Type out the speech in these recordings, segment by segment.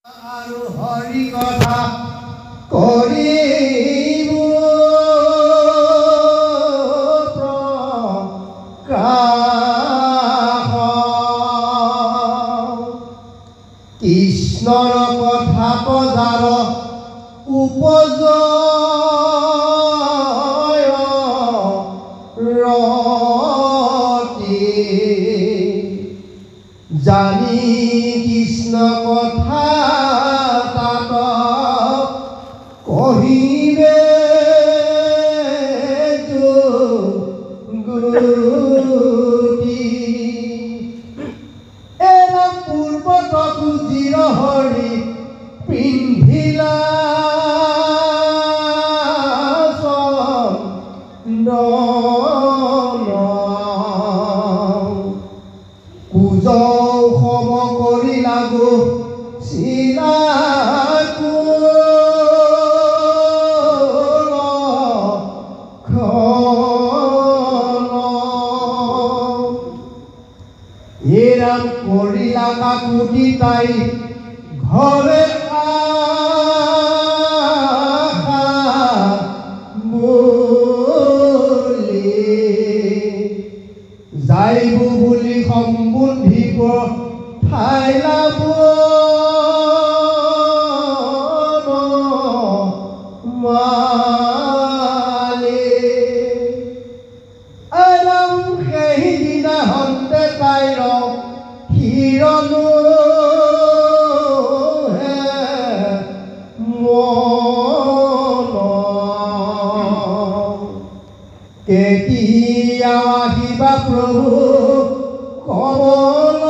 আৰু হৰি কথা কৰিব কৃষ্ণৰ কথা পজাৰ উপজয় ৰতি জানি কৃষ্ণ কথা তাত কহিবে গুৰুতি এৰা পূৰ্বত পুজিৰ হৰি পিন্ধিলা পূজ সম কৰি লাগো চিলাকো এৰাম কৰি লাগা কুটি তাই ঘৰে যাইব বুলি সম্বন্ধিব ঠাই লাভ মালে আৰাম সেইদিনা হন্তে তাইৰ হিৰণো কেতিয়া আহিবা প্ৰভু কমল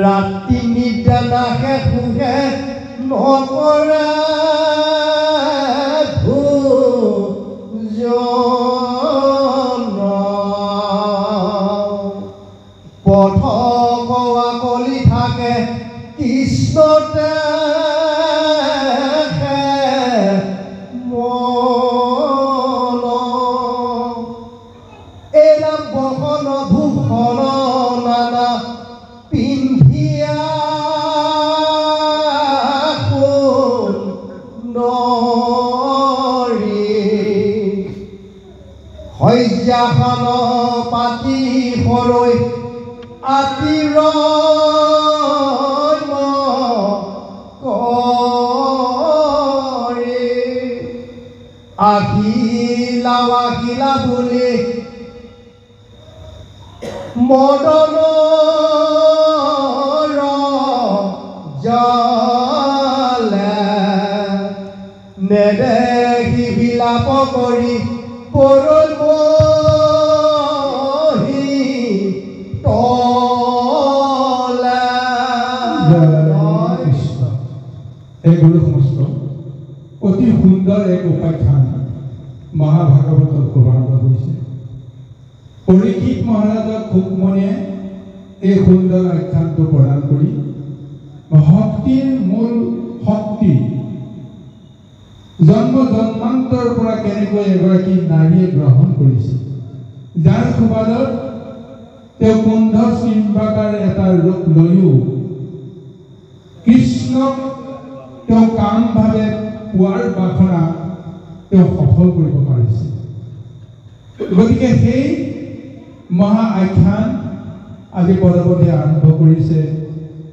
ৰাতি নিদ্ৰা নাশে সুখে নকৰা পথ কোৱা কলি থাকে কৃষ্ণতে মন এৰা বহন ভূষণ নানা পিন্ধিয়া শয্যাখন পাতি সৰৈ আতিৰ আহিলা বুলি মদন জালে নেদেখি বিলাপ কৰি পৰৈ বহি তলে। এই গুৰু সমস্ত অতি সুন্দৰ এক উপাখ্যান মহাভাগৱতত প্ৰৱৰ্তিত হৈছে। পৰীক্ষিত মহাৰাজক ৰুক্মণীয়ে এই সুন্দৰ আখ্যানটো প্ৰদান কৰি ভক্তিৰ মূল শক্তি জন্ম জন্মান্তৰ পৰা কেনেকৈ এগৰাকী নাৰীয়ে গ্ৰহণ কৰিছে, যাৰ সুবাদত তেওঁ কুণ্ড চিম্বাকাৰ এটা ৰূপ লৈও কৃষ্ণক তেওঁ কামভাৱে পোৱাৰ বাসনা তেওঁ সফল কৰিব পাৰিছে। গতিকে সেই মহা আখ্যান আজি পদপদে আৰম্ভ কৰিছে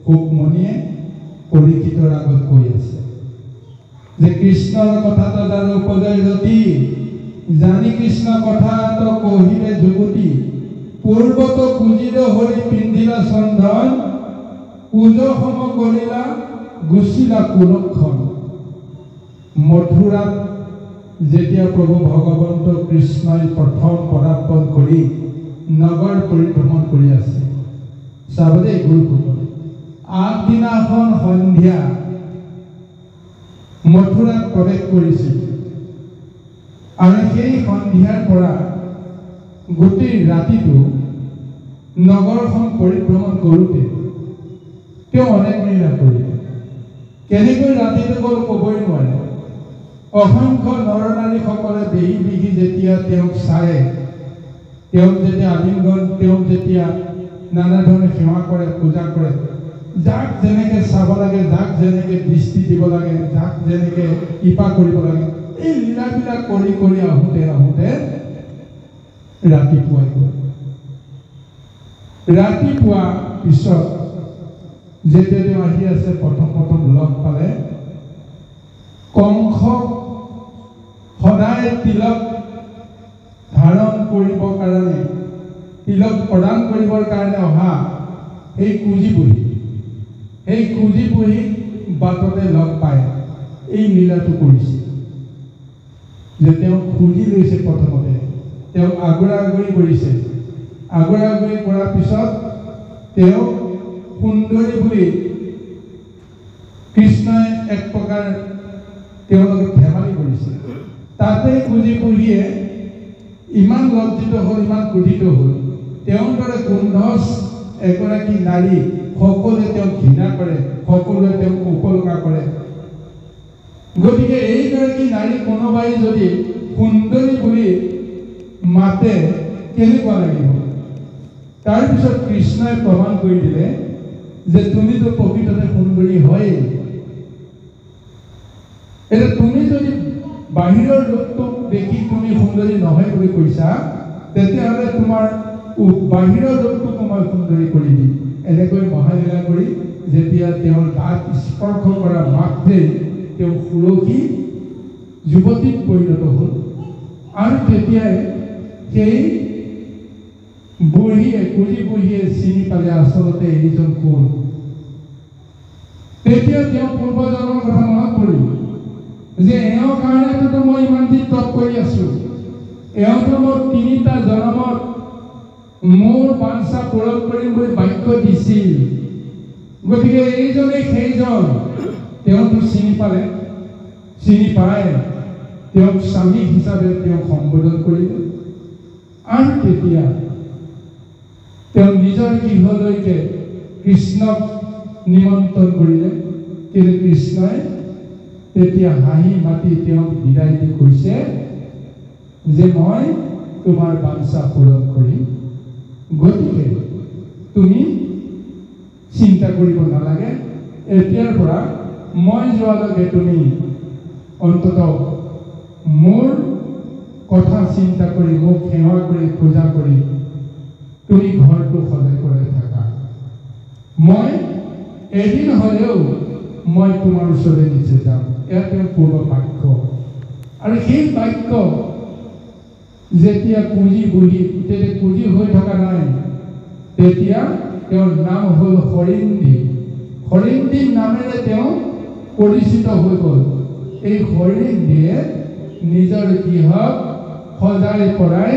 ৰুক্মণীয়ে পৰীক্ষিতৰ আগত কৈ আছে যে কৃষ্ণৰ কথা তজাৰ উপজয় ৰতি জানি কৃষ্ণ কথা তো কহিলে যুৱতী পূৰ্বত পুজিৰ হৰি পিন্ধিলা চন্দন পূজ সম কৰিলা গুচিলা কুলক্ষণ। মথুৰাত যেতিয়া প্ৰভু ভগৱন্ত কৃষ্ণই প্ৰথম পদাৰ্পণ কৰি নগৰ পৰিভ্ৰমণ কৰি আছে, চাবলৈ গুৰুসকল আগদিনাখন সন্ধিয়া মথুৰাত প্ৰৱেশ কৰিছিল আৰু সেই সন্ধিয়াৰ পৰা গোটেই ৰাতিটো নগৰখন পৰিভ্ৰমণ কৰোঁতে তেওঁ অনেক লীলা কৰিলে। কেনেকৈ ৰাতিটো গ'ল ক'বই নোৱাৰে। অসংখ্য নৰ নাৰীসকলে বেহি বেহি যেতিয়া তেওঁক চায় তেওঁ যেতিয়া আলিংগন, তেওঁ যেতিয়া নানা ধৰণে সেৱা কৰে, পূজা কৰে, যাক যেনেকে চাব লাগে, যাক যেনেকে দৃষ্টি দিব লাগে, যাক যেনেকে কৃপা কৰিব লাগে, এই লীলাবিলাক কৰি কৰি আহোঁতে আহোঁতে ৰাতিপুৱাই গ'ল। ৰাতিপুৱা পিছত যেতিয়া তেওঁ আহি আছে, প্ৰথম লগ পালে কংস সদায় তিলক ধাৰণ কৰিবৰ কাৰণে, তিলক প্ৰদান কৰিবৰ কাৰণে অহা সেই কুঁজি বুঢ়ী বাটতে লগ পায় এই লীলাটো কৰিছে। যে তেওঁ খুজি লৈছে, প্ৰথমতে তেওঁ আগুৰা আগুৰি কৰিছে। আগুৰা আগুৰি কৰাৰ পিছত তেওঁ সুন্দৰী বুলি কৃষ্ণই এক প্ৰকাৰ তেওঁলোকে ধেমালি কৰিছে। তাতে কুঁজি বুঢ়ীয়ে ইমান লজ্জিত হ'ল, ইমান ক্ৰোধিত হ'ল। তেওঁৰ দৰে কুণ্ঠচ এগৰাকী নাৰী সকলোৱে তেওঁক ঘৃণা কৰে, সকলোৱে তেওঁক উপলুঙা কৰে। গতিকে এইগৰাকী নাৰী কোনোবাই যদি সুন্দৰী বুলি মাতে কেনেকুৱা লাগিব? তাৰপিছত কৃষ্ণই প্ৰমাণ কৰি দিলে যে তুমিতো প্ৰকৃততে সুন্দৰী হয়েই। এতিয়া তুমি যদি বাহিৰৰ ৰূপটোক দেখি তুমি সুন্দৰী নহয় বুলি কৈছা, তেতিয়াহ'লে তোমাৰ বাহিৰৰ ৰূপটোকো মই সুন্দৰী কৰি দিম। এনেকৈ মহালীলা কৰি যেতিয়া তেওঁৰ গাত স্পৰ্শ কৰা মাত্ৰেই তেওঁ সুৰসী যুৱতীত পৰিণত হ'ল। আৰু তেতিয়াই সেই কুঁজি বুঢ়ীয়ে চিনি পালে আচলতে এইজন কোন। তেতিয়া তেওঁ পূৰ্বজন্মৰ কথা মনত পৰিল যে এওঁৰ কাৰণেতো মই ইমান দিন তপ কৰি আছো, এওঁতো মোক 3টা জন্মত মোৰ বাঞ্ছা পূৰণ কৰিম বুলি বাক্য দিছিল। গতিকে এইজনেই সেইজন। তেওঁতো চিনি পালে, চিনি পাই তেওঁক স্বামী হিচাপে তেওঁক সম্বোধন কৰিলে। আৰু তেতিয়া তেওঁ নিজৰ গৃহলৈকে কৃষ্ণক নিমন্ত্ৰণ কৰিলে। কিন্তু কৃষ্ণই তেতিয়া হাঁহি মাতি তেওঁক বিদায় দি কৈছে যে মই তোমাৰ বাঞ্ছা পূৰণ কৰিম, গতিকে তুমি চিন্তা কৰিব নালাগে। এতিয়াৰ পৰা মই যোৱালৈকে তুমি অন্ততঃ মোৰ কথা চিন্তা কৰি, মোক সেৱা কৰি, পূজা কৰি তুমি ঘৰটো সদায় কৰি থাকা। মই এদিন হ'লেও মই তোমাৰ ওচৰলৈ নিশ্চয় যাম। এয়া তেওঁৰ পূৰ্ব বাক্য। আৰু সেই বাক্য যেতিয়া কুঁজি বুঢ়ী, তেতিয়া কুঁজি হৈ থকা নাই, তেতিয়া তেওঁৰ নাম হ'ল হৰিন্ধি। হৰিন্ধি নামেৰে তেওঁ পৰিচিত হৈ গ'ল। এই হৰিন্ধিয়ে নিজৰ গৃহক সজাই পৰাই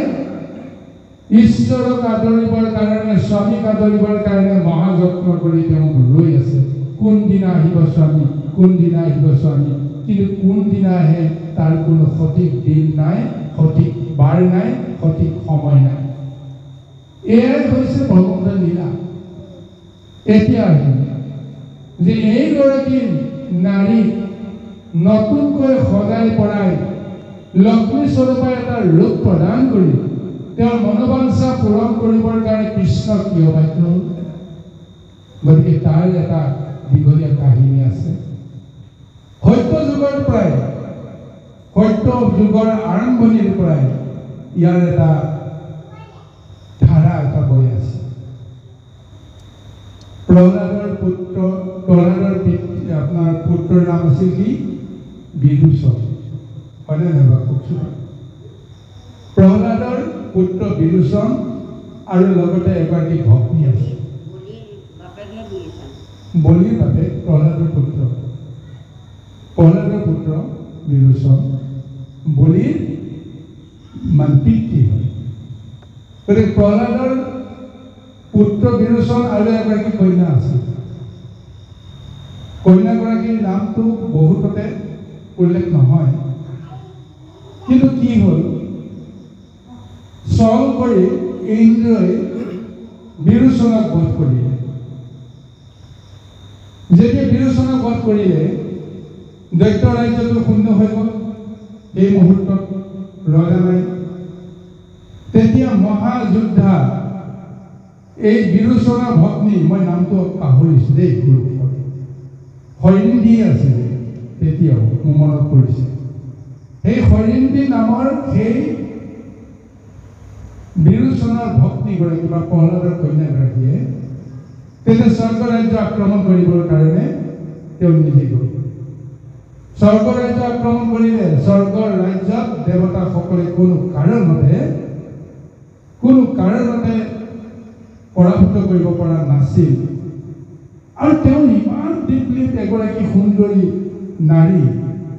ঈশ্বৰক আদৰিবৰ কাৰণে, স্বামীক আদৰিবৰ কাৰণে মহাযত্ন কৰি তেওঁক ৰৈ আছে। কোনদিনা আহিব স্বামী, কোনদিনা আহিব স্বামী। কিন্তু কোনদিনা আহে তাৰ কোনো সঠিক দিন নাই, সঠিক বাৰ নাই, সঠিক সময় নাই। এয়াই হৈছে ভগৱন্তৰ লীলা। এতিয়া আহিল যে এইগৰাকী নাৰীক নতুনকৈ সজাই পৰাই লক্ষ্মী স্বৰূপে এটা ৰূপ প্ৰদান কৰি তেওঁৰ মনোবাঞ্ছা পূৰণ কৰিবৰ কাৰণে কৃষ্ণ কিয় বাধ্য হ'ল? গতিকে তাৰ এটা দীঘলীয়া কাহিনী আছে। সত্য যুগৰ পৰাই, সত্য যুগৰ আৰম্ভণিৰ পৰাই ইয়াৰ এটা ধাৰা এটা বৈ আছে। প্ৰহ্লাদৰ আপোনাৰ পুত্ৰৰ নাম আছিল কি? বিদূষণ। হয়নে নহয় কওকচোন? প্ৰহ্লাদৰ পুত্ৰ বিদূষণ আৰু লগতে এগৰাকী ভগ্নী আছে। বলিৰ বাপেক প্ৰহ্লাদৰ পুত্ৰ বিদূষণ বলিৰ পিতৃ হয়। গতিকে প্ৰহ্লাদৰ পুত্ৰ বিদূষণ আৰু এগৰাকী কন্যা আছিল। কন্যাগৰাকীৰ নামটো বহুততে উল্লেখ নহয়। কিন্তু কি হ'ল, ছল কৰি ইন্দ্ৰই বিদূষণক বধ কৰিলে। যেতিয়া বিদূষণক বধ কৰিলে, দৈত্য ৰাজ্যটো শূন্য হৈ গ'ল। এই মুহূৰ্তত ৰজা নাই। তেতিয়া মহাযোদ্ধা এই বিৰোচনা ভগ্নী, মই নামটো পাহৰিছোঁ দেই, হৰিণী আছিলে তেতিয়াও মোৰ মনত পৰিছে। সেই হৰিণী নামৰ সেই বিৰোচনাৰ ভগ্নীগৰাকী বা প্ৰহ্লাদৰ কন্যাগৰাকীয়ে তেতিয়া স্বৰ্গ ৰাজ্য আক্ৰমণ কৰিবৰ কাৰণে তেওঁ নিজে গ'ল। স্বৰ্গ ৰাজ্য আক্ৰমণ কৰিলে স্বৰ্গৰ ৰাজ্যত দেৱতাসকলে কোনো কাৰণতে পৰাভূত কৰিব পৰা নাছিল। আৰু তেওঁ ইমান দীপলিপ এগৰাকী সুন্দৰী নাৰী,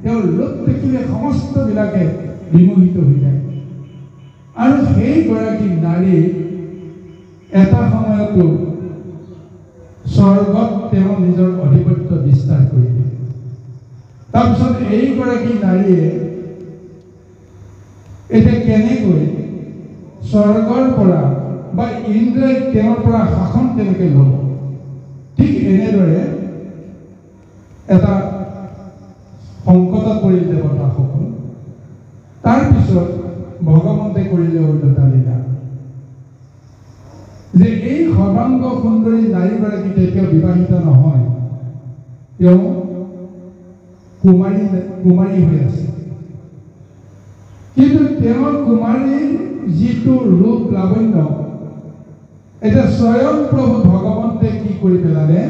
তেওঁৰ ৰূপ দেখিলে সমস্তবিলাকে বিমোহিত হৈ যায়। আৰু সেইগৰাকী নাৰী এটা সময়তো স্বৰ্গত তেওঁ নিজৰ আধিপত্য বিস্তাৰ কৰি দিয়ে। তাৰপিছত এইগৰাকী নাৰীয়ে এতিয়া কেনেকৈ স্বৰ্গৰ পৰা বা ইন্দ্ৰই তেওঁৰ পৰা শাসন কেনেকৈ ল'ব, ঠিক এনেদৰে এটা সংকটত পৰিল দেৱতাসকল। তাৰপিছত ভগৱন্তে কৰিলে উল্টা লীলা যে এই সৰ্বাংগ সুন্দৰী নাৰীগৰাকী তেতিয়াও বিবাহিত নহয়, তেওঁ কুমাৰী হৈ আছে। কিন্তু তেওঁৰ কুমাৰীৰ যিটো ৰূপ লাৱণ্য, এতিয়া স্বয়ং প্ৰভু ভগৱন্তে কি কৰি পেলালে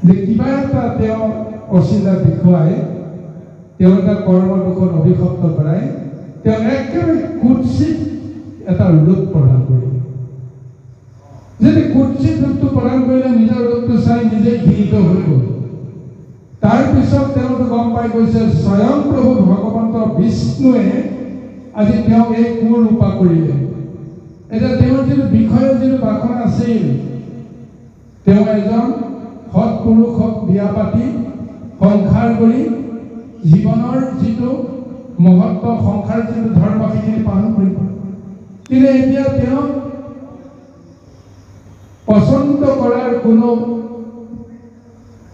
যে কিবা এটা তেওঁ অচিলা দেখুৱাই, তেওঁ এটা কৰ্মদোষত অভিশপ্ত কৰাই তেওঁ একেবাৰে কুৎসিত এটা ৰূপ প্ৰদান কৰিলে। যদি কুৎসিত ৰূপটো প্ৰদান কৰিলে নিজৰ ৰূপটো চাই নিজেই ঘৃণিত হৈ গ'ল। তাৰপিছত তেওঁতো গম পাই গৈছে স্বয়ং প্ৰভু ভগৱন্ত বিষ্ণুৱে আজি তেওঁক এই কুৰূপা কৰিলে। এতিয়া তেওঁৰ যিটো বিষয়ৰ যিটো বাসনা আছিল, তেওঁ এজন সৎ পুৰুষক বিয়া পাতি সংসাৰ কৰি জীৱনৰ যিটো মহত্ব, সংসাৰ যিটো ধৰ্ম, সেইখিনি পালন কৰিব। কিন্তু এতিয়া তেওঁ পচন্দ কৰাৰ কোনো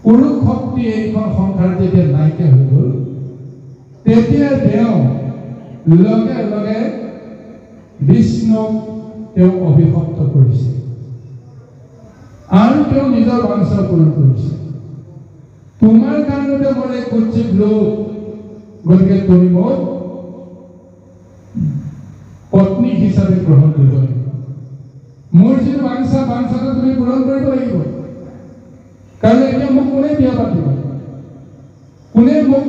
পুৰুষ শক্তি এইখন সংসাৰ যেতিয়া নাইকিয়া হৈ গ'ল, তেতিয়া তেওঁ লগে লগে বিষ্ণুক তেওঁ অভিশপ্ত কৰিছে আৰু তেওঁ নিজৰ বাঞ্ছা পূৰণ কৰিছে। তোমাৰ কাৰণতে মোৰ এই কুৎসিত ৰূপ, গতিকে তুমি মোক পত্নী হিচাপে গ্ৰহণ কৰিব লাগিব। মোৰ যিটো বাঞ্ছাটো তুমি পূৰণ কৰিব লাগিব। কাৰণ এতিয়া মোক কোনে বিয়া পাতিব, কোনে মোক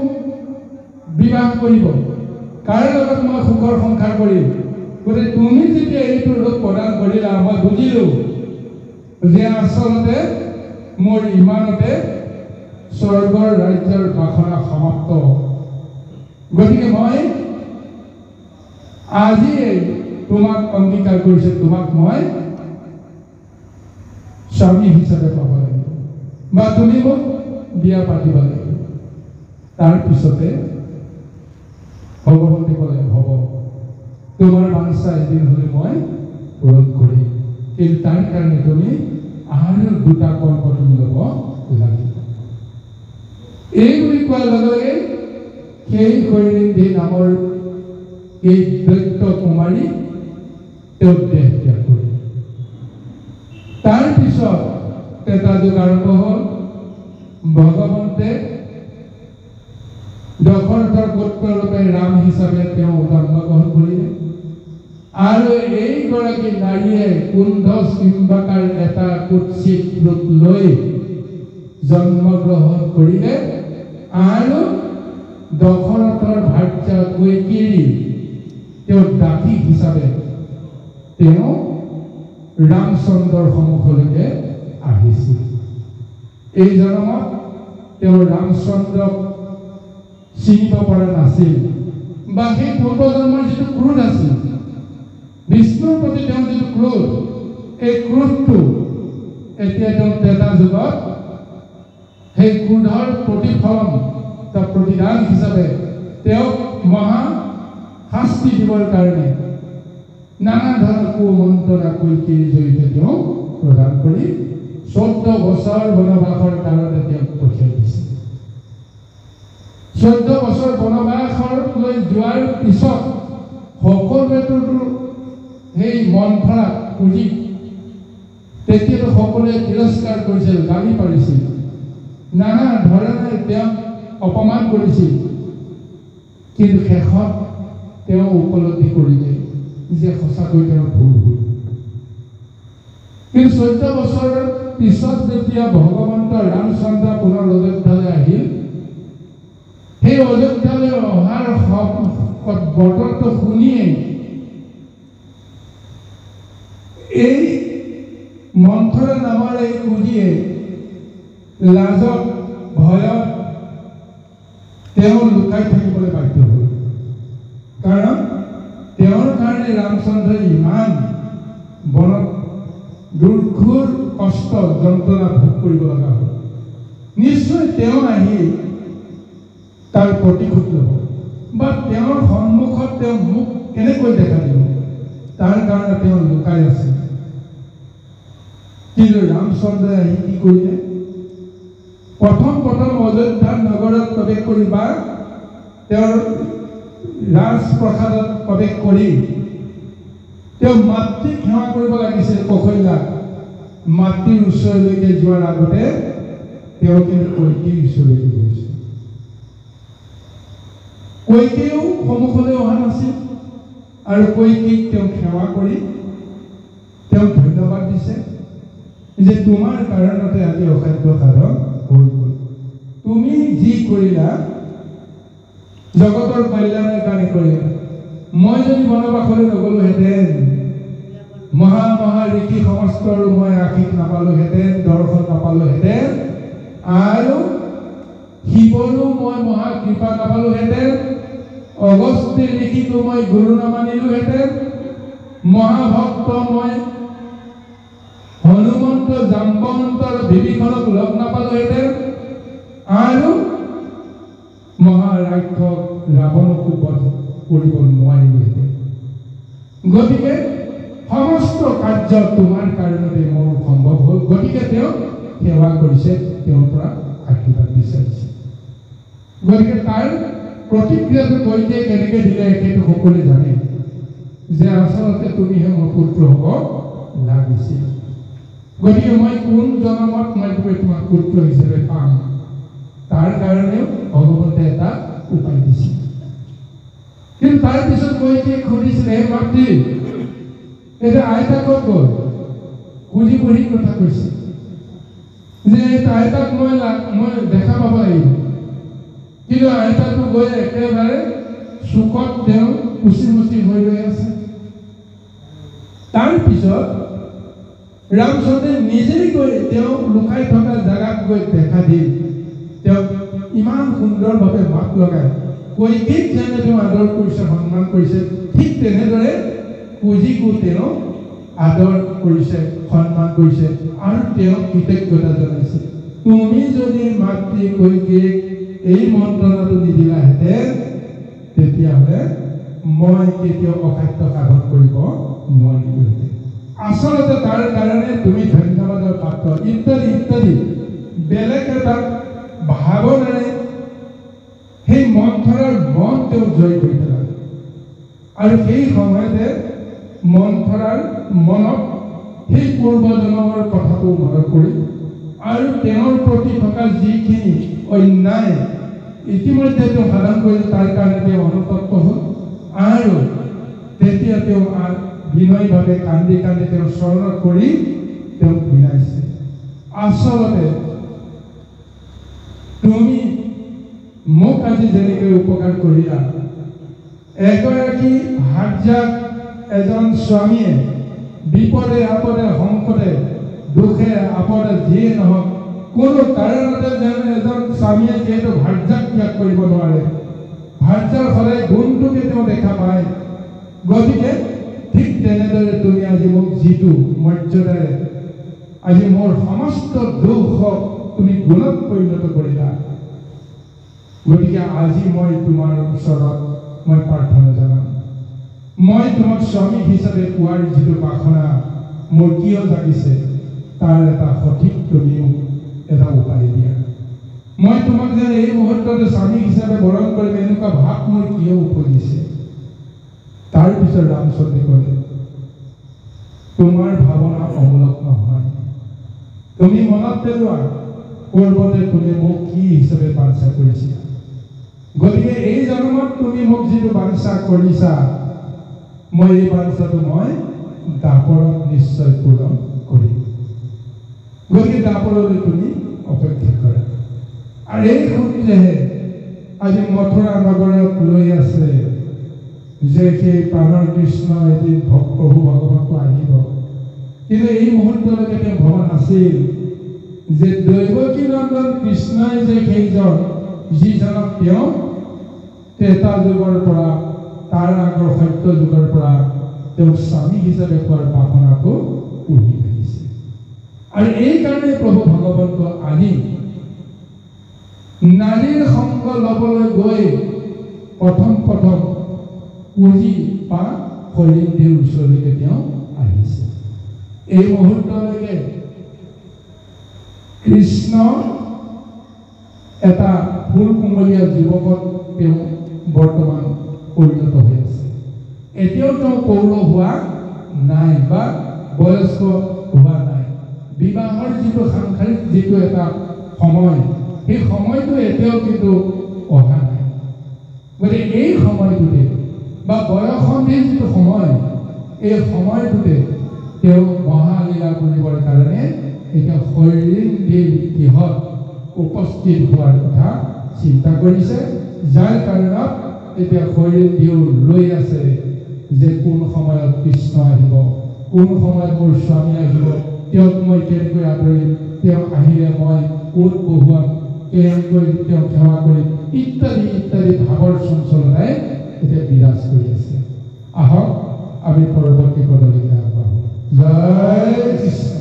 বিবাহ কৰিব, কাৰ লগত মই সুখৰ সংসাৰ কৰিম। গতিকে তুমি যেতিয়া এইটো ৰূপ প্ৰদান কৰিলা, মই বুজিলোঁ যে আচলতে মোৰ ইমানতে স্বৰ্গৰ ৰাজ্যৰ বাসনা সমাপ্ত। গতিকে মই আজিয়েই তোমাক অংগীকাৰ কৰিছোঁ, তোমাক মই স্বামী হিচাপে পাব লাগিব বা তুমি মোক বিয়া পাতিব লাগিব। তাৰপিছতে ভগৱন্তী ক'লে হ'ব, তোমাৰ বাঞ্ছা এদিন হ'লে মই পূৰণ কৰিম, কিন্তু তাৰ কাৰণে তুমি আৰু 2টা কল্প তুমি ল'ব লাগিব। এই বুলি কোৱাৰ লগে লগে সেই হৰিণী নামৰ এই দৈত্য কুমাৰী তেওঁ দেহ ত্যাগ কৰিলে। তাৰপিছত এটা যুগ আৰম্ভ হ'ল। ভগৱন্তে দশৰথৰ পুত্ৰৰূপে ৰাম হিচাপে তেওঁ জন্মগ্ৰহণ কৰিলে আৰু এইগৰাকী নাৰীয়ে কুণ্ড সিম্বাকাৰ এটা কুৎসিত ৰূপ লৈ জন্মগ্ৰহণ কৰিলে আৰু দশৰথৰ ভাৰ্যা কৈকেয়ী তেওঁ দাসী হিচাপে তেওঁ ৰামচন্দ্ৰৰ সন্মুখলৈকে আহিছিল। এই জন্মত তেওঁ ৰামচন্দ্ৰক চিনিব পৰা নাছিল বা সেই পূৰ্বজন্মৰ যিটো ক্ৰোধ আছিল, বিষ্ণুৰ প্ৰতি তেওঁৰ যিটো ক্ৰোধ, এই ক্ৰোধটো এতিয়া তেওঁ ত্ৰেতা যুগত সেই ক্ৰোধৰ প্ৰতিফলন বা প্ৰতিদান হিচাপে তেওঁক মহা শাস্তি দিবৰ কাৰণে নানা ধৰণৰ কুমন্ত্ৰণা কৈকেয়ীৰ জৰিয়তে তেওঁ প্ৰদান কৰি 14 বছৰ বনবাসৰ কাৰণে তেওঁক পঠিয়াই দিছিল। 14 বছৰ বনবাসলৈ যোৱাৰ পিছত সকলোৱেতো সেই মন্থৰা পুঁজি তেতিয়াতো সকলোৱে তিৰস্কাৰ কৰিছিল, গালি পাৰিছিল, নানা ধৰণে তেওঁক অপমান কৰিছিল। কিন্তু শেষত তেওঁ উপলব্ধি কৰিলে যে সঁচাকৈ তেওঁৰ ভুল হ'ল। কিন্তু 14 বছৰৰ পিছত যেতিয়া ভগৱন্ত ৰামচন্দ্ৰ পুনৰ অযোধ্যালৈ আহিল, সেই অযোধ্যালৈ অহাৰ বতৰটো শুনিয়েই এই মন্থৰা নামৰ এই কুঁজিয়ে লাজত ভয়ত তেওঁ লুকাই থাকিবলৈ বাধ্য হ'ল। কাৰণ তেওঁৰ কাৰণে ৰামচন্দ্ৰই ইমান বনত দুৰ্ঘোৰ কষ্ট যন্ত্ৰণা ভোগ কৰিব লগা হ'ল। নিশ্চয় তেওঁ আহি তাৰ প্ৰতিশোধ ল'ব বা তেওঁৰ সন্মুখত তেওঁ মুখ কেনেকৈ দেখা দিব, তাৰ কাৰণে তেওঁ লুকাই আছে। কিন্তু ৰামচন্দ্ৰই আহি কি কৰিলে? প্ৰথম অযোধ্যাৰ নগৰত প্ৰৱেশ কৰি বা তেওঁৰ ৰাজপ্ৰসাদত প্ৰৱেশ কৰি তেওঁ মাতৃক সেৱা কৰিব লাগিছিল। কৌশল্যা মাতৃৰ ওচৰলৈকে যোৱাৰ আগতে তেওঁ কিন্তু কৈকেয়ীৰ ওচৰলৈকে গৈছিল। কৈকেয়ীও সন্মুখলৈ অহা নাছিল আৰু কৈকেয়ীক তেওঁ সেৱা কৰি তেওঁক ধন্যবাদ দিছে যে তোমাৰ কাৰণতে আজি অসাধ্য সাধন হৈ গ'ল। তুমি যি কৰিলা জগতৰ কল্যাণৰ কাৰণে কৰিলা। মই যদি বনবাসলৈ নগলোহেঁতেন, মহা ঋষি সমস্তৰো মই আশীষ নাপালোহেঁতেন, দৰ্শন নাপালোহেঁতেন, আৰু শিৱৰো মই মহা কৃপা নাপালোহেঁতেন, অগস্ত্যী ঋষিকো মই গুৰু নামানিলোহেঁতেন, মহাভক্ত মই হনুমন্ত জাম্বন্তৰ বিভীষণক লগ নাপালোহেঁতেন, আৰু মহাৰাক্ষস ৰাৱণকো বধ কৰিব নোৱাৰিলোহেঁতেন। গতিকে সমস্ত কাৰ্য তোমাৰ কাৰণতে মোৰ সম্ভৱ হ'ল। গতিকে তেওঁ সেৱা কৰিছে, তেওঁৰ পৰা আশীৰ্বাদ বিচাৰিছে। গতিকে তাৰ প্ৰতিক্ৰিয়াটো কৈকে কেনেকৈ দিলে সেইটো সকলোৱে জানে যে আচলতে তুমিহে মোৰ পুত্ৰ হ'ব লাগিছিল। গতিকে মই কোন জনমত মই তোমাক পুত্ৰ হিচাপে পাম, তাৰ কাৰণেও ভগৱন্তে এটা উপায় দিছিল। কিন্তু তাৰপিছত কৈকে সুধিছিলে, হে মাতৃ, এতিয়া আইতা ক'ত গ'ল? বুঢ়ী কথা কৈছে যে আইতাক মই দেখা পাব লাগিব। কিন্তু আইতাটো গৈ একেবাৰে চুকত তেওঁ মুচি হৈ ৰৈ আছে। তাৰপিছত ৰামচন্দ্ৰে নিজেই গৈ তেওঁ লুকাই থকা জেগাত গৈ দেখা দি তেওঁক ইমান সুন্দৰভাৱে মাত লগাই কৈকেয়ীক যেনে তেওঁ আদৰ কৰিছে, সন্মান কৰিছে, ঠিক তেনেদৰে কুঁজিকো তেওঁ আদৰ কৰিছে, সন্মান কৰিছে আৰু তেওঁ কৃতজ্ঞতা জনাইছে। তুমি যদি মাতৃ কৈকেয়ীক এই মন্ত্ৰণাটো নিদিলাহেঁতেন, তেতিয়াহ'লে মই কেতিয়াও অসাধ্য সাধন কৰিব নোৱাৰিলোহেঁতেন। আচলতে তাৰ কাৰণে তুমি ধন্যবাদৰ পাত্ৰ, ইত্যাদি ইত্যাদি বেলেগ এটা ভাৱনাৰে সেই মন্থৰাৰ মন তেওঁ জয় কৰি পেলালে। আৰু সেই সময়তে মন্থৰাৰ মনত সেই পূৰ্বজন্মৰ কথাটো মনত কৰি আৰু তেওঁৰ প্ৰতি থকা যিখিনি অন্যায় ইতিমধ্যে তেওঁ সাধন কৰিলে, তাৰ কাৰণে তেওঁ অনুতপ্ত হ'ল। আৰু তেতিয়া তেওঁ বিনয়ভাৱে কান্দি কান্দি তেওঁ চৰণত কৰি তেওঁক বিনাইছে। আচলতে তুমি মোক আজি যেনেকৈ উপকাৰ কৰিলা, এগৰাকী হাৰ্যাক এজন স্বামীয়ে বিপদে আপদে সংকটে দুখে আপদে যিয়ে নহওক কোনো কাৰণতে যেন এজন স্বামীয়ে যিহেতু ভাৰ্যাক ত্যাগ কৰিব নোৱাৰে, ভাৰ্যাৰ সদায় গুণটোকে তেওঁ দেখা পায়। গতিকে ঠিক তেনেদৰে তুমি আজি মোক যিটো মৰ্যাদাৰে আজি মোৰ সমস্ত দুখক তুমি গুণত পৰিণত কৰিলা, গতিকে আজি মই তোমাৰ ওচৰত মই প্ৰাৰ্থনা জনাম, মই তোমাক স্বামী হিচাপে পোৱাৰ যিটো বাসনা মোৰ কিয় জাগিছে, তাৰ এটা সঠিক তুমি এটা উপায় দিয়া। মই তোমাক যে এই মুহূৰ্ততে স্বামী হিচাপে বৰণ কৰিম, এনেকুৱা ভাৱ মোৰ কিয় উপজিছে, তাৰ পিছত ৰামচন্দ্ৰে ক'লে, তোমাৰ ভাৱনা অমূলক নহয়। তুমি মনত পেলোৱা পূৰ্বতে তুমি মোক কি হিচাপে বাঞ্ছা কৰিছিলা। গতিকে এই জন্মত তুমি মোক যিটো বাঞ্ছা কৰিছা, মই এই বাঞ্ছাটো মই দাপৰত নিশ্চয় পূৰণ কৰিম। গতিকে দাপৰলৈ তুমি অপেক্ষা কৰা। আৰু এই শুনিলেহে আজি মথুৰা নগৰত লৈ আছে যে সেই প্ৰাণৰ কৃষ্ণ এদিন প্ৰভু ভগৱানটো আহিব। কিন্তু এই মুহূৰ্তলৈকে তেওঁ ভবা নাছিল যে দৈৱকী নন্দন কৃষ্ণই যে সেইজন যিজনক তেওঁ ত্ৰেতা যুগৰ পৰা তাৰ আগৰ সত্য যুগৰ পৰা তেওঁ স্বামী হিচাপে খোৱাৰ বাসনাটো পুহি ৰাখিছে। আৰু এই কাৰণে প্ৰভু ভগৱন্ত আদি নাৰীৰ সংগ ল'বলৈ গৈ প্ৰথম পুঁজি বা হৰিণীৰ ওচৰলৈকে তেওঁ আহিছে। এই মুহূৰ্তলৈকে কৃষ্ণ এটা ফুল কোমলীয়া যুৱকত তেওঁ বৰ্তমান পৰিণত হৈ আছে। এতিয়াও তেওঁ পৌৰ হোৱা নাই বা বয়স্ক হোৱা নাই। বিবাহৰ যিটো সাংসাৰিক যিটো এটা সময়, সেই সময়টো এতিয়াও কিন্তু অহা নাই। গতিকে এই সময়টোতে বা বয়সন্ধিৰ যিটো সময়, এই সময়টোতে তেওঁ মহালীলা কৰিবৰ কাৰণে এতিয়া হৰিণীৰ গৃহত উপস্থিত হোৱাৰ কথা চিন্তা কৰিছে। যাৰ কাৰণত এতিয়া হৰিণীও লৈ আছে যে কোন সময়ত কৃষ্ণ আহিব, কোন সময়ত মোৰ স্বামী আহিব, তেওঁক মই কেনেকৈ আদৰিম, তেওঁ আহিলে মই ক'ত বহুৱাম, কেনেকৈ তেওঁক সেৱা কৰিম ইত্যাদি ইত্যাদি ভাৱৰ চঞ্চলতাই এতিয়া বিৰাজ কৰি আছে। আহক আমি পৰৱৰ্তী পদলৈকে আগবাঢ়ো। জয় কৃষ্ণ।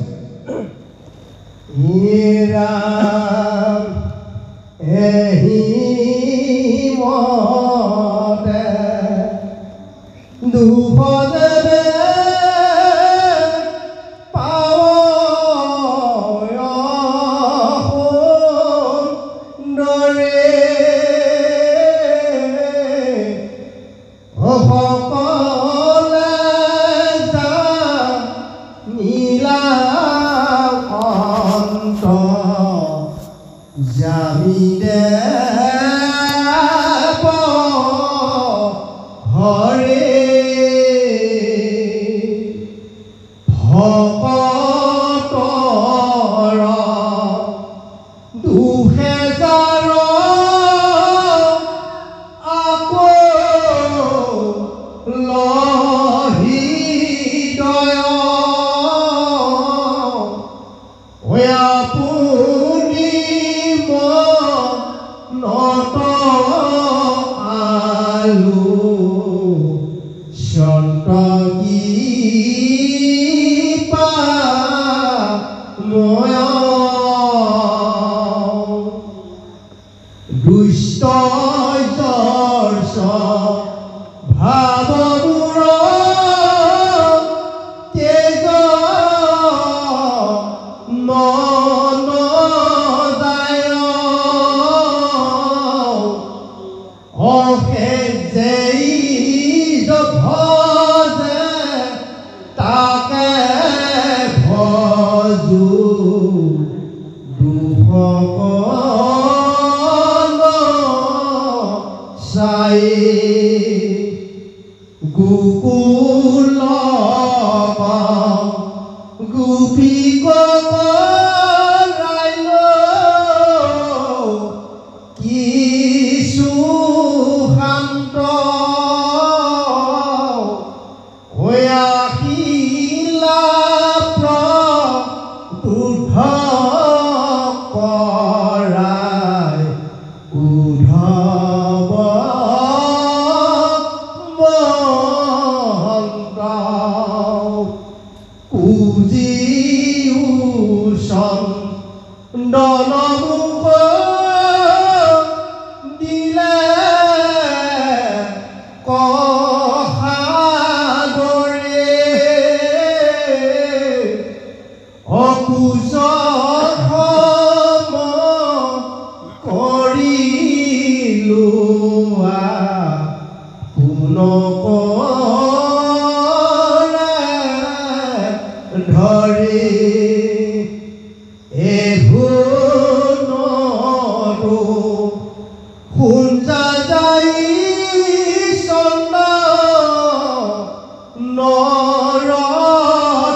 Uji usha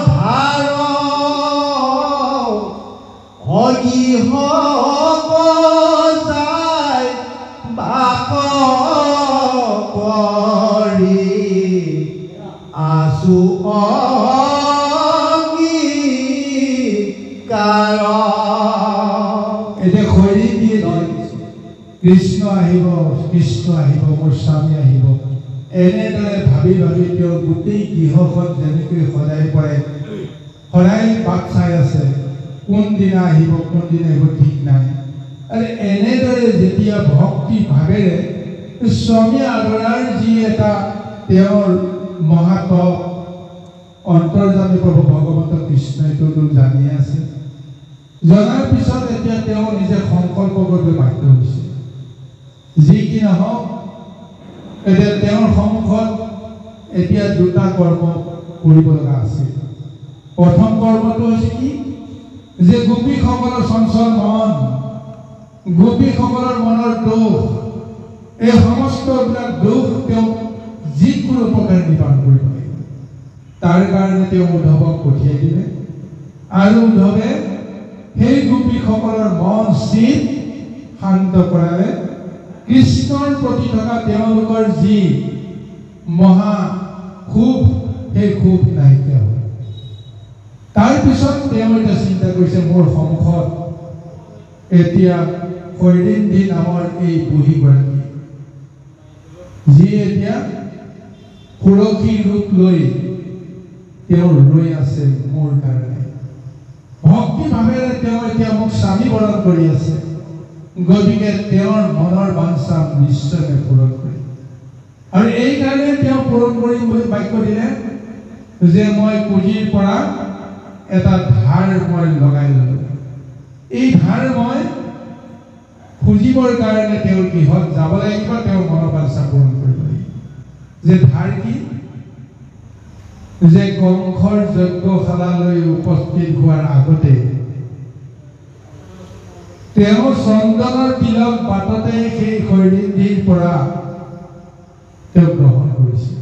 ধাৰ অগিহ যায় বাক কৰি আছো অংগীকাৰ। এতিয়া খৰি দিয়ে কৃষ্ণ আহিব, কৃষ্ণ আহিব, মোৰ স্বামী আহিব, এনেদৰে ভাবি ভাবি তেওঁ গোটেই গৃহখন যেনেকৈ সজাই পৰে, সদায় বাট চাই আছে কোনদিনা আহিব ঠিক নাই। আৰু এনেদৰে যেতিয়া ভক্তি ভাৱেৰে স্বামী আদৰাৰ যি এটা তেওঁৰ মহাত্ম অন্তৰ্যামী প্ৰভু ভগৱন্ত কৃষ্ণই জানি আছে, জনাৰ পিছত এতিয়া তেওঁ নিজে সংকল্প কৰিবলৈ বাধ্য হৈছে। যি কি নহওক, এতিয়া তেওঁৰ সন্মুখত এতিয়া দুটা কৰ্ম কৰিব লগা আছিল। প্ৰথম কৰ্মটো হৈছে কি, যে গোপীসকলৰ চঞ্চল মন, গোপীসকলৰ মনৰ দোষ, এই সমস্তবিলাক দোষ তেওঁ যিকোনো প্ৰকাৰে নিবাৰণ কৰিব লাগিব। তাৰ কাৰণে তেওঁ উদ্ধৱক পঠিয়াই দিলে, আৰু উদ্ধৱে সেই গোপীসকলৰ মন চিত শান্ত কৰালে। কৃষ্ণৰ প্ৰতি থকা তেওঁলোকৰ যি মহা ক্ষোভ, সেই ক্ষোভ নাইকিয়া হ'ল। তাৰপিছত তেওঁ এতিয়া চিন্তা কৰিছে, মোৰ সন্মুখত এতিয়া হৈৰিন্ধি নামৰ এই বুঢ়ীগৰাকী, যি এতিয়া সুৰক্ষী ৰূপ লৈ তেওঁ ৰৈ আছে মোৰ কাৰণে, ভক্তি ভাৱেৰে তেওঁ এতিয়া মোক স্বামী বৰণ কৰি আছে। গতিকে তেওঁৰ মনৰ বাঞ্ছা নিশ্চয় পূৰণ কৰিম। আৰু এই কাৰণে তেওঁ পূৰণ কৰিম বুলি বাক্য দিলে যে মই পুঁজিৰ পৰা এটা ধাৰ মই লগাই ল'লোঁ। এই ধাৰ মই খুজিবৰ কাৰণে তেওঁৰ গৃহত যাব লাগিব, তেওঁৰ মনৰ বাঞ্ছা পূৰণ কৰিব লাগিব। যে ধাৰ কি, যে কংসৰ যজ্ঞশালালৈ উপস্থিত হোৱাৰ আগতে তেওঁ চন্দনৰ তিলক বাটতে সেই হৈৰিন্ধিৰ পৰা তেওঁ গ্ৰহণ কৰিছে।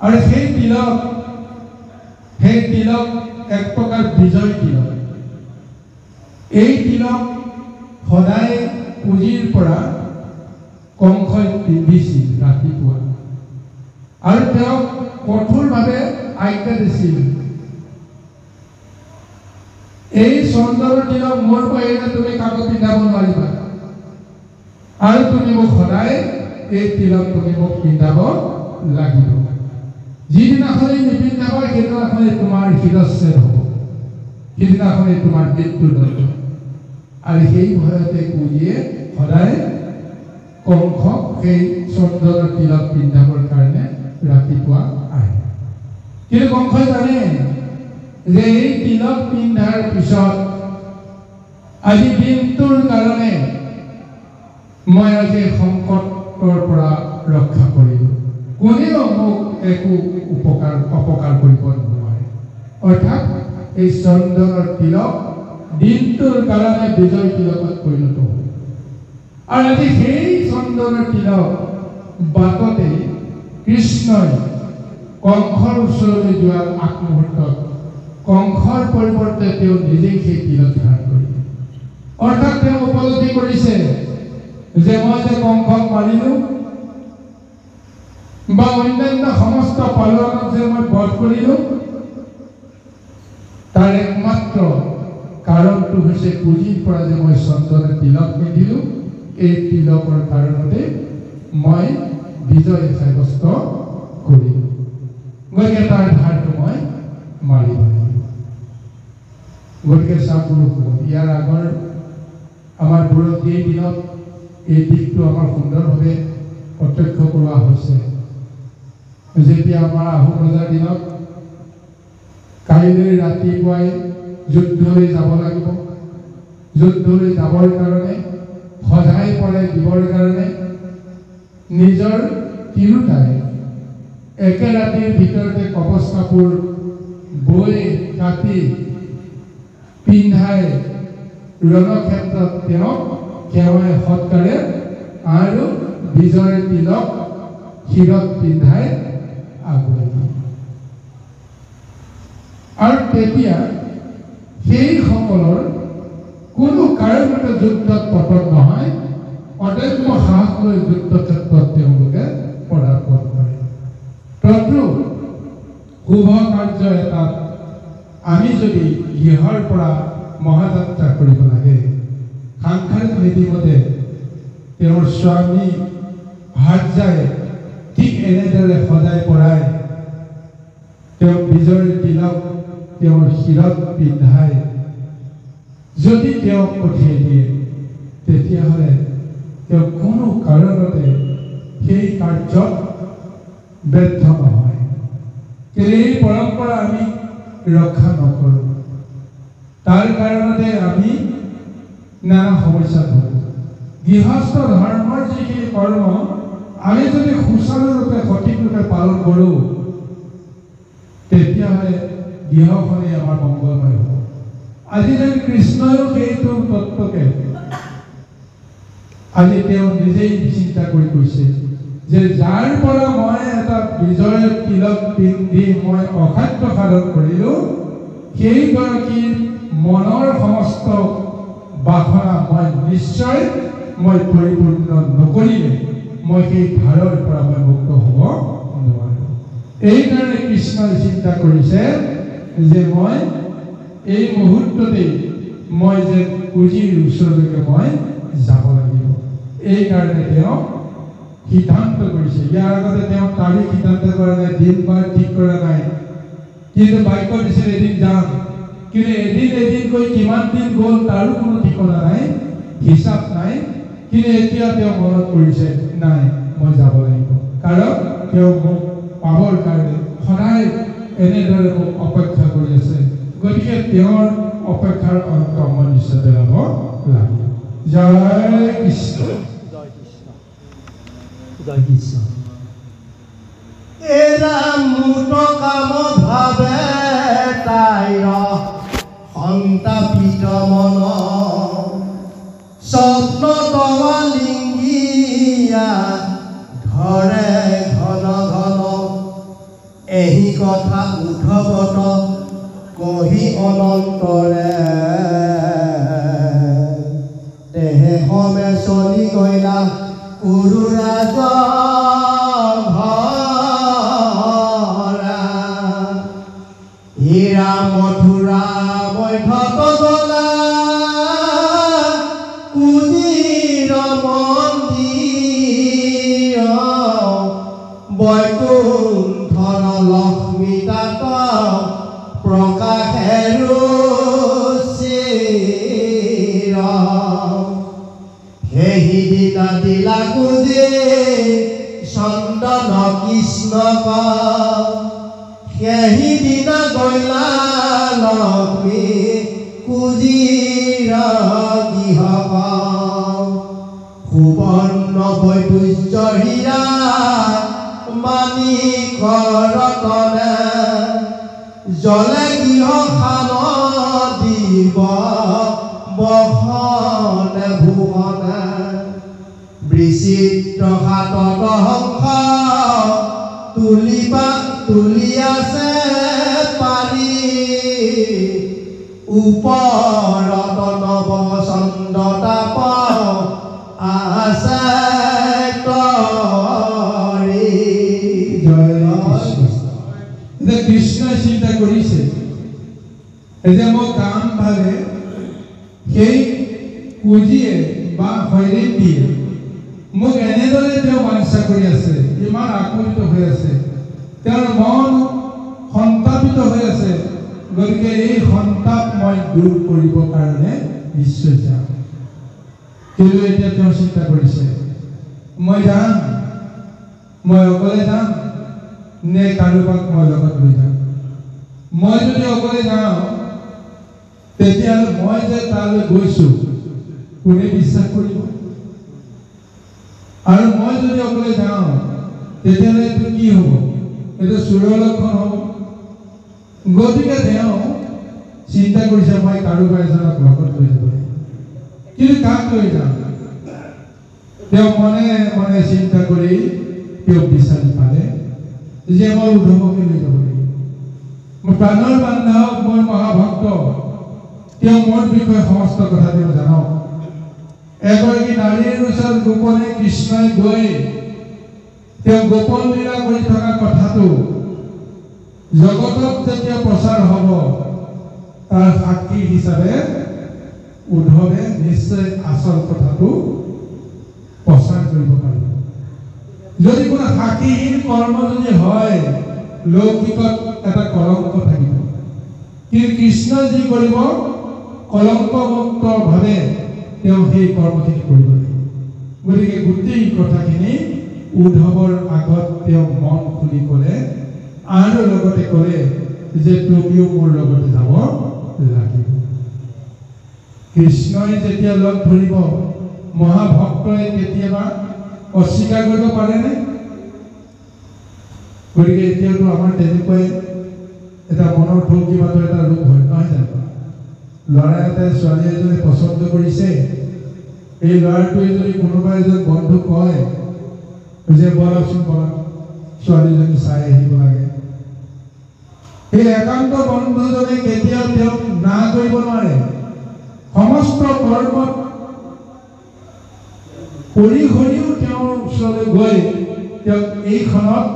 আৰু সেই তিলক এক প্ৰকাৰ বিজয় তিলক। এই তিলক সদায় পুঁজিৰ পৰা কংসই পিন্ধিছিল ৰাতিপুৱা, আৰু তেওঁক কঠোৰভাৱে আজ্ঞা দিছিল, এই চন্দনৰ তিলক মোৰ বাহিৰে তুমি কাকো পিন্ধাব নোৱাৰিবা, আৰু তুমি মোক সদায় এই তিলক তুমি মোক পিন্ধাব লাগিব। যিদিনাখনেই নিপিন্ধাবা সেইদিনাখনেই তোমাৰ শিৰচ্ছেদ হ'ব, সেইদিনাখনেই তোমাৰ মৃত্যু দণ্ড। আৰু সেই ভয়তে কুলিয়ে সদায় কংসক সেই চন্দনৰ তিলক পিন্ধাবৰ কাৰণে ৰাতিপুৱা আহে। কিন্তু কংসই জানে যে এই তিলক পিন্ধাৰ পিছত আজি দিনটোৰ কাৰণে মই আজি সংকটৰ পৰা ৰক্ষা কৰিলোঁ, কোনেও মোক একো অপকাৰ কৰিব নোৱাৰে। অৰ্থাৎ এই চন্দনৰ তিলক দিনটোৰ কাৰণে বিজয় তিলকত পৰিণত হ'ল। আৰু আজি সেই চন্দনৰ তিলক বাটতে কৃষ্ণই কংসৰ ওচৰলৈ যোৱাৰ আগমুহূৰ্তত কংসৰ পৰিৱৰ্তে তেওঁ নিজেই সেই তিলক ধাৰণ কৰিলে। অৰ্থাৎ তেওঁ উপলব্ধি কৰিছে যে মই যে কংসক মাৰিলোঁ বা অন্যান্য সমস্ত পালনক যে মই বধ কৰিলোঁ, তাৰ একমাত্ৰ কাৰণটো হৈছে পুঁজিৰ পৰা যে মই চন্দনৰ তিলক পিন্ধিলোঁ, এই তিলকৰ কাৰণতে মই বিজয় সাব্যস্ত কৰিলোঁ। গতিকে তাৰ ধাৰটো মই মাৰিব লাগিব। গতিকে চাবলৈ ইয়াৰ আগৰ আমাৰ বুৰঞ্জীৰ দিনত এই দিশটো আমাৰ সুন্দৰভাৱে প্ৰত্যক্ষ কৰোৱা হৈছে। যেতিয়া আমাৰ আহোম ৰজাৰ দিনত কাইলৈ ৰাতিপুৱাই যুদ্ধলৈ যাব লাগিব, যুদ্ধলৈ যাবৰ কাৰণে সজাই পৰাই দিবৰ কাৰণে নিজৰ তিৰোতাই একে ৰাতিৰ ভিতৰতে কবচ কাপোৰ বৈ কাটি পিন্ধাই ৰণক্ষেত্ৰত তেওঁক সেৱাই সৎকাৰে আৰু বিজয় তিলক শিৰত পিন্ধাই আগুৱাই দিয়ে। তেতিয়া সেইসকলৰ কোনো কাৰণতে যুদ্ধত পতন নহয়, অদম্য সাহস লৈ যুদ্ধ ক্ষেত্ৰত তেওঁলোকে পদাৰ্পণ কৰে। তদ্ৰুপ শুভ কাৰ্য এটাত আমি যদি গৃহৰ পৰা মহাযাত্ৰা কৰিব লাগে, সাংসাৰিক নীতিমতে তেওঁৰ স্বামী ভাৰ্যাই ঠিক এনেদৰে সদায় পৰাই তেওঁ বিজয়ৰ তিলক তেওঁৰ শিৰত পিন্ধাই যদি তেওঁক পঠিয়াই দিয়ে, তেতিয়াহ'লে তেওঁ কোনো কাৰণতে সেই কাৰ্যত ব্যৰ্থ নহয়। এই পৰম্পৰা আমি ৰক্ষা নকৰোঁ, তাৰ কাৰণতে আমি নানা সমস্যাত ভোগোঁ। গৃহস্থ ধৰ্মৰ যিখিনি কৰ্ম আমি যদি সুচাৰুৰূপে সঠিক ৰূপে পালন কৰোঁ, তেতিয়াহ'লে গৃহখনেই আমাৰ মংগলময় হ'ব। আজিকালি কৃষ্ণইও সেইটো তত্ত্বকে আজি তেওঁ নিজেই চিন্তা কৰি কৈছে যে যাৰ পৰা মই এটা বিজয় তিলক পিন্ধি মই অখাদ্য সাধন কৰিলোঁ, সেইগৰাকীৰ মনৰ সমস্ত বাসনা মই পৰিপূৰ্ণ নকৰিলে মই সেই ভাৰৰ পৰা মই মুক্ত হ'ব নোৱাৰোঁ। এইকাৰণে কৃষ্ণই চিন্তা কৰিছে যে মই এই মুহূৰ্ততেই মই যে কুজিৰ ওচৰলৈকে মই যাব লাগিব। এইকাৰণে তেওঁ সিদ্ধান্ত কৰিছে। ইয়াৰ আগতে তেওঁ তাৰিখ সিদ্ধান্ত কৰা নাই, দিন বাৰ ঠিক কৰা নাই, কিন্তু বাক্য দিছিল এদিন যাম। কিন্তু এদিন কিমান দিন গ'ল তাৰো কোনো ঠিকনা নাই, হিচাপ নাই। কিন্তু এতিয়া তেওঁ মনত কৰিছে নাই, মই যাব লাগিব, কাৰণ তেওঁ মোক পাবৰ কাৰণে সদায় এনেদৰে মোক অপেক্ষা কৰি আছে। গতিকে তেওঁৰ অপেক্ষাৰ অন্ত মই নিশ্চয় পেলাব লাগিব। জয় কৃষ্ণ, জয় কৃষ্ণ। এৰা মূত কাম ভাবে তাইৰ সন্তাপিত মন, স্বপ্ন তৱালিংগিয়া ধৰে ঘন ঘন, এহি কথা উদ্ধৱত কহি অনন্তৰে, দেহে সমে চলি গইলা কুৰু ৰাজ ভৰা, হীৰা মথুৰা বৈঠক গলা কুজিৰ মন্দিৰ, বৈকুণ্ঠৰ লক্ষ্মী তাত প্ৰকাশেৰো চিৰ, সেইদিনা দিলা কুজি চন্দন কৃষ্ণক, সেইদিনা গইলা লক্ষ্মী কুজিৰ গৃহক, সুবৰ্ণ বৈদুৰ্য হীৰা মাণিক ৰতনে, জলে গৃহ খান দিব বহনে ভুৱনে, বিচিত্ৰ হাতত হংস তুলি আছে পাৰি, ওপৰত নৱ চন্দ্ৰতাপ আছে তৰি। জয় কৃষ্ণ। এতিয়া কৃষ্ণই চিন্তা কৰিছে যে মই কাম ভালে সেই কুজিয়ে বা হৰিণীয়ে মোক এনেদৰে তেওঁ বাঞ্ছা কৰি আছে, ইমান আকৰ্ষিত হৈ আছে, তেওঁৰ মন সন্তাপিত হৈ আছে। গতিকে এই সন্তাপ মই দূৰ কৰিবৰ কাৰণে নিশ্চয় যাম। কিন্তু এতিয়া তেওঁ চিন্তা কৰিছে মই যাম, মই অকলে যাম নে কাৰোবাক মই লগত লৈ যাম। মই যদি অকলে যাওঁ তেতিয়াহ'লে মই যে তালৈ গৈছোঁ কোনে বিশ্বাস কৰিব, আৰু মই যদি অকলে যাওঁ তেতিয়াহ'লে এইটো কি হ'ব, এইটো চোৰৰ লক্ষণ হ'ব। গতিকে তেওঁ চিন্তা কৰিছে মই কাৰোবাৰ এজনক লগত লৈ যাব লাগিব। কিন্তু কাক লৈ যাম, তেওঁ মনে মনে চিন্তা কৰি তেওঁ বিচাৰি পালে যে মই উদ্ধৱকে লৈ যাব লাগিব। মোৰ প্ৰাণৰ বান্ধৱ মোৰ মহাভক্ত তেওঁ মোৰ বিষয়ে সমস্ত কথা তেওঁ জানক এগৰাকী নাৰীৰ ওচৰত গোপনে কৃষ্ণই গৈ তেওঁ গোপন লীলা কৰি থকা কথাটো জগতত যেতিয়া প্ৰচাৰ হ'ব তাৰ সাক্ষী হিচাপে উদ্ধৱে নিশ্চয় আচল কথাটো প্ৰচাৰ কৰিব পাৰিব যদি কোনো সাক্ষীহীন কৰ্ম যদি হয় লৌকিকত এটা কলংক থাকিব কিন্তু কৃষ্ণই যি কৰিব কলংকমুক্তভাৱে তেওঁ সেই কৰ্মখিনি কৰিব লাগিব গতিকে গোটেই কথাখিনি উদ্ধৱৰ আগত তেওঁ মন খুলি ক'লে আৰু লগতে ক'লে যে তুমিও মোৰ লগতে যাব লাগিব কৃষ্ণই যেতিয়া লগ ধৰিব মহাভক্তই কেতিয়াবা অস্বীকাৰ কৰিব পাৰেনে গতিকে এতিয়াতো আমাৰ তেনেকৈ এটা মনৰ ঢৌ কিবাটো এটা ৰূপ হয় নহয় জানো ল'ৰা এটাই ছোৱালী এজনী পচন্দ কৰিছে এই ল'ৰাটোৱে যদি কোনোবা এজন বন্ধু কয় যে বলকচোন বলক ছোৱালীজনী চাই আহিব লাগে সেই একান্ত বন্ধুজনে কেতিয়াও তেওঁক না কৰিব নোৱাৰে সমস্ত কৰ্মত পৰিঘৰিও তেওঁৰ ওচৰলৈ গৈ তেওঁক এইখনত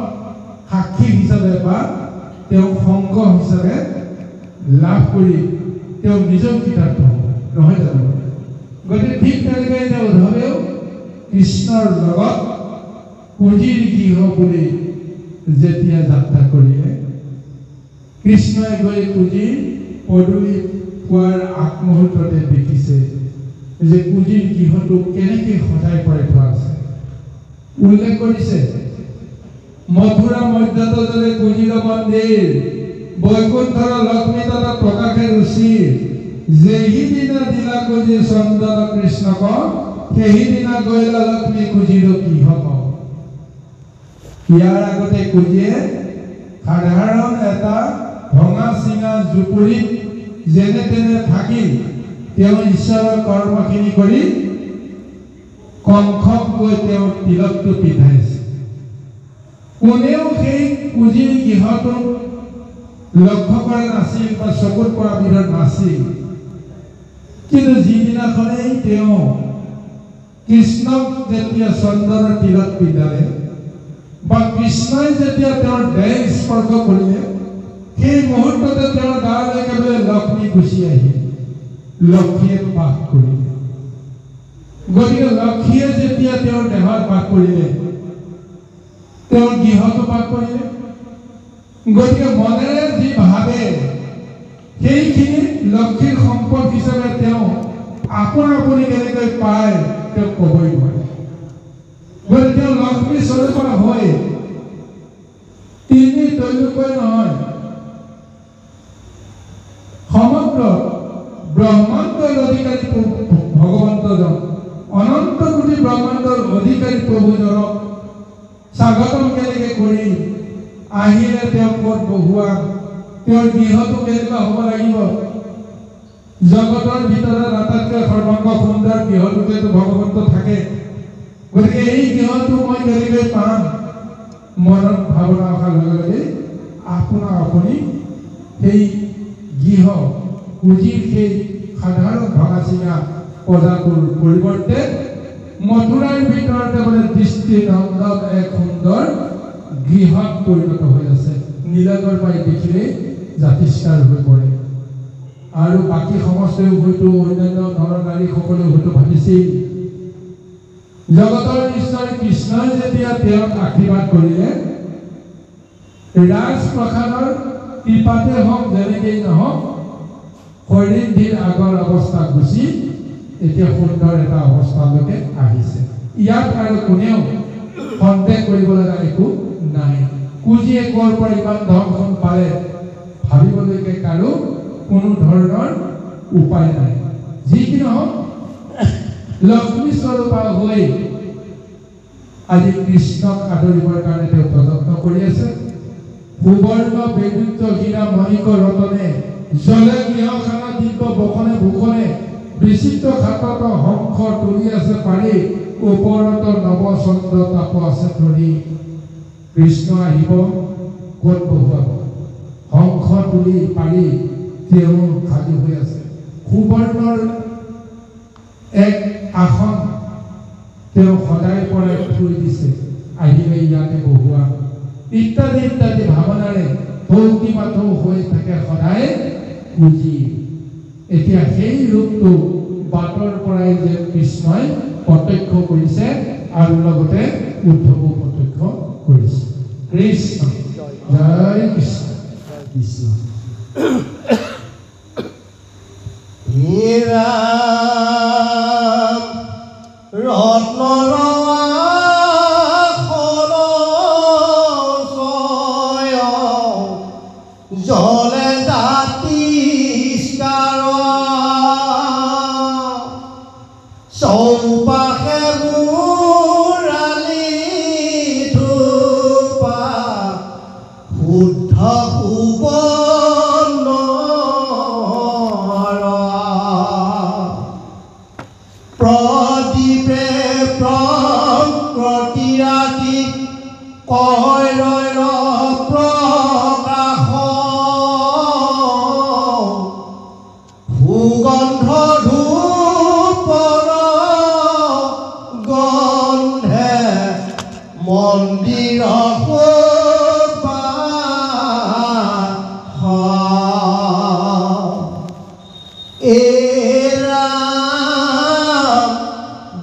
সাক্ষী হিচাপে বা তেওঁ সংগ হিচাপে লাভ কৰি তেওঁ নিজৰ কৃতাৰ্থ হ'ব নহয় জানো গতিকে ঠিক তেনেকৈ তেওঁ উদ্ধৱেও কৃষ্ণৰ লগত পুঁজিৰ গৃহ বুলি যেতিয়া যাত্ৰা কৰিলে কৃষ্ণই গৈ পুঁজিৰ পদূলি পোৱাৰ আগমুহূৰ্ততে দেখিছে যে পুঁজিৰ গৃহটো কেনেকৈ সজাই পৰাই থোৱা আছে উল্লেখ কৰিছে মথুৰা মধ্যত জলে পুঁজিৰ মন্দিৰ বৈকুণ্ঠৰ লক্ষ্মী তথা প্ৰকাশে ৰুচি যেহিদিনা দিলা কুঁজি চন্দন কৃষ্ণক সেইদিনা গৈলা লক্ষ্মী কুঁজিৰ গৃহ ইয়াৰ আগতে কুঁজিয়ে সাধাৰণ এটা ভঙা চিঙা জুপুৰিত যেনে তেনে থাকি তেওঁ ঈশ্বৰৰ কৰ্মখিনি কৰি কংসক গৈ তেওঁৰ তিলকটো পিন্ধাইছে কোনেও সেই পুঁজিৰ গৃহটোক লক্ষ্য কৰা নাছিল বা চকুত পৰা বিধৰ নাছিল কিন্তু যিদিনাখনেই তেওঁ কৃষ্ণক যেতিয়া চন্দনৰ তিলক পিন্ধালে বা কৃষ্ণই যেতিয়া তেওঁৰ দেহ স্পৰ্শ কৰিলে সেই মুহূৰ্ততে তেওঁৰ গালৈ একেবাৰে লক্ষ্মী গুচি আহিল লক্ষ্মীয়ে বাস কৰিলে গতিকে লক্ষ্মীয়ে যেতিয়া তেওঁৰ দেহত বাস কৰিলে তেওঁৰ গৃহতো বাস কৰিলে গতিকে মনেৰে যি ভাবে সেইখিনি লক্ষ্মীৰ সম্পদ হিচাপে তেওঁ আপোন আপুনি কেনেকৈ পায় তেওঁ ক'বই নোৱাৰে গতিকে তেওঁ লক্ষ্মী স্বৰূপা হৈ তিনি তেওঁলোকৈ নহয় সমগ্ৰ ব্ৰহ্মাণ্ডৰ অধিকাৰী ভগৱন্তজন অনন্ত কোটি ব্ৰহ্মাণ্ডৰ অধিকাৰী প্ৰভুজনক স্বাগতম কেনেকৈ কৰি আহিলে তেওঁ ক'ত বহুৱা তেওঁৰ গৃহটো কেনেকুৱা হ'ব লাগিব জগতৰ ভিতৰত আটাইতকৈ সৰ্বাংগ সুন্দৰ গৃহটোতেতো ভগৱন্ত থাকে গতিকে এই গৃহটো মই কেনেকৈ পাম মনত ভাৱনা অহাৰ লগে লগে আপোনা আপুনি সেই গৃহ পুঁজিৰ সেই সাধাৰণ ভঙা চিঙা পদাটোৰ পৰিৱৰ্তে মথুৰাৰ ভিতৰতে মানে দৃষ্টি নন্দন এক সুন্দৰ গৃহত পৰিণত হৈ আছে নীলাগৰ পাই দেখিলে জাতিষ্কাৰ হৈ পৰে আৰু বাকী সমষ্টিও হয়তো অন্যান্য নৰ নাৰীসকলেও হয়তো ভাবিছিল জগতৰ ঈশ্বৰ কৃষ্ণই যেতিয়া তেওঁক আশীৰ্বাদ কৰিলে ৰাজপ্ৰসাদৰ কৃপাতে হওক যেনেকেই নহওক শৰীৰধীৰ আগৰ অৱস্থা গুচি এতিয়া সুন্দৰ এটা অৱস্থালৈকে আহিছে ইয়াত আৰু কোনেও সন্দেহ কৰিব লগা একো নাই কুঁজিয়ে ক'ৰ পৰা ইমান ধন পালে ভাবিবলৈকে কাৰো কোনো ধৰণৰ উপায় নাই যি কি নহওক লক্ষ্মী স্বৰূপা হৈ আজি কৃষ্ণক আদৰিবৰ কাৰণে তেওঁ যত্ন কৰি আছে সুবৰ্ণ বৈদুত্য হীৰা মণিক ৰতনে জলে গৃহখানা দিব্য বসনে ভূষণে বিচিত্ৰ খাতত হংস তুলি আছে পাৰি ওপৰত নৱচন্দ্ৰ তাপ আছে ধৰি কৃষ্ণ আহিব ক'ত বহুৱাব হংস তুলি পাৰি তেওঁ সাজু হৈ আছে। সুবৰ্ণৰ এক আসন তেওঁ সদায় পৰাই থৈ দিছে, আহিলে ইয়াতে বহোৱা ইত্যাদি ইত্যাদি ভাৱনাৰে ভক্তিমাথো হৈ থাকে সদায় পুঁজি। এতিয়া সেই ৰূপটো বাটৰ পৰাই যে কৃষ্ণই প্ৰত্যক্ষ কৰিছে আৰু লগতে উদ্ধৱো প্ৰত্যক্ষ কৰিছে। কৃষ্ণ জয় কৃষ্ণ কৃষ্ণ। জলে জাতি চৌপাশে মুৰালি ধূপা শুদ্ধ সুবৰ্ণ প্ৰদীপে প্ৰকৃতি ৰাতি কৈৰৈৰ প্ৰকাশ সুগন্ধ ধূপৰ গন্ধে মন্দিৰ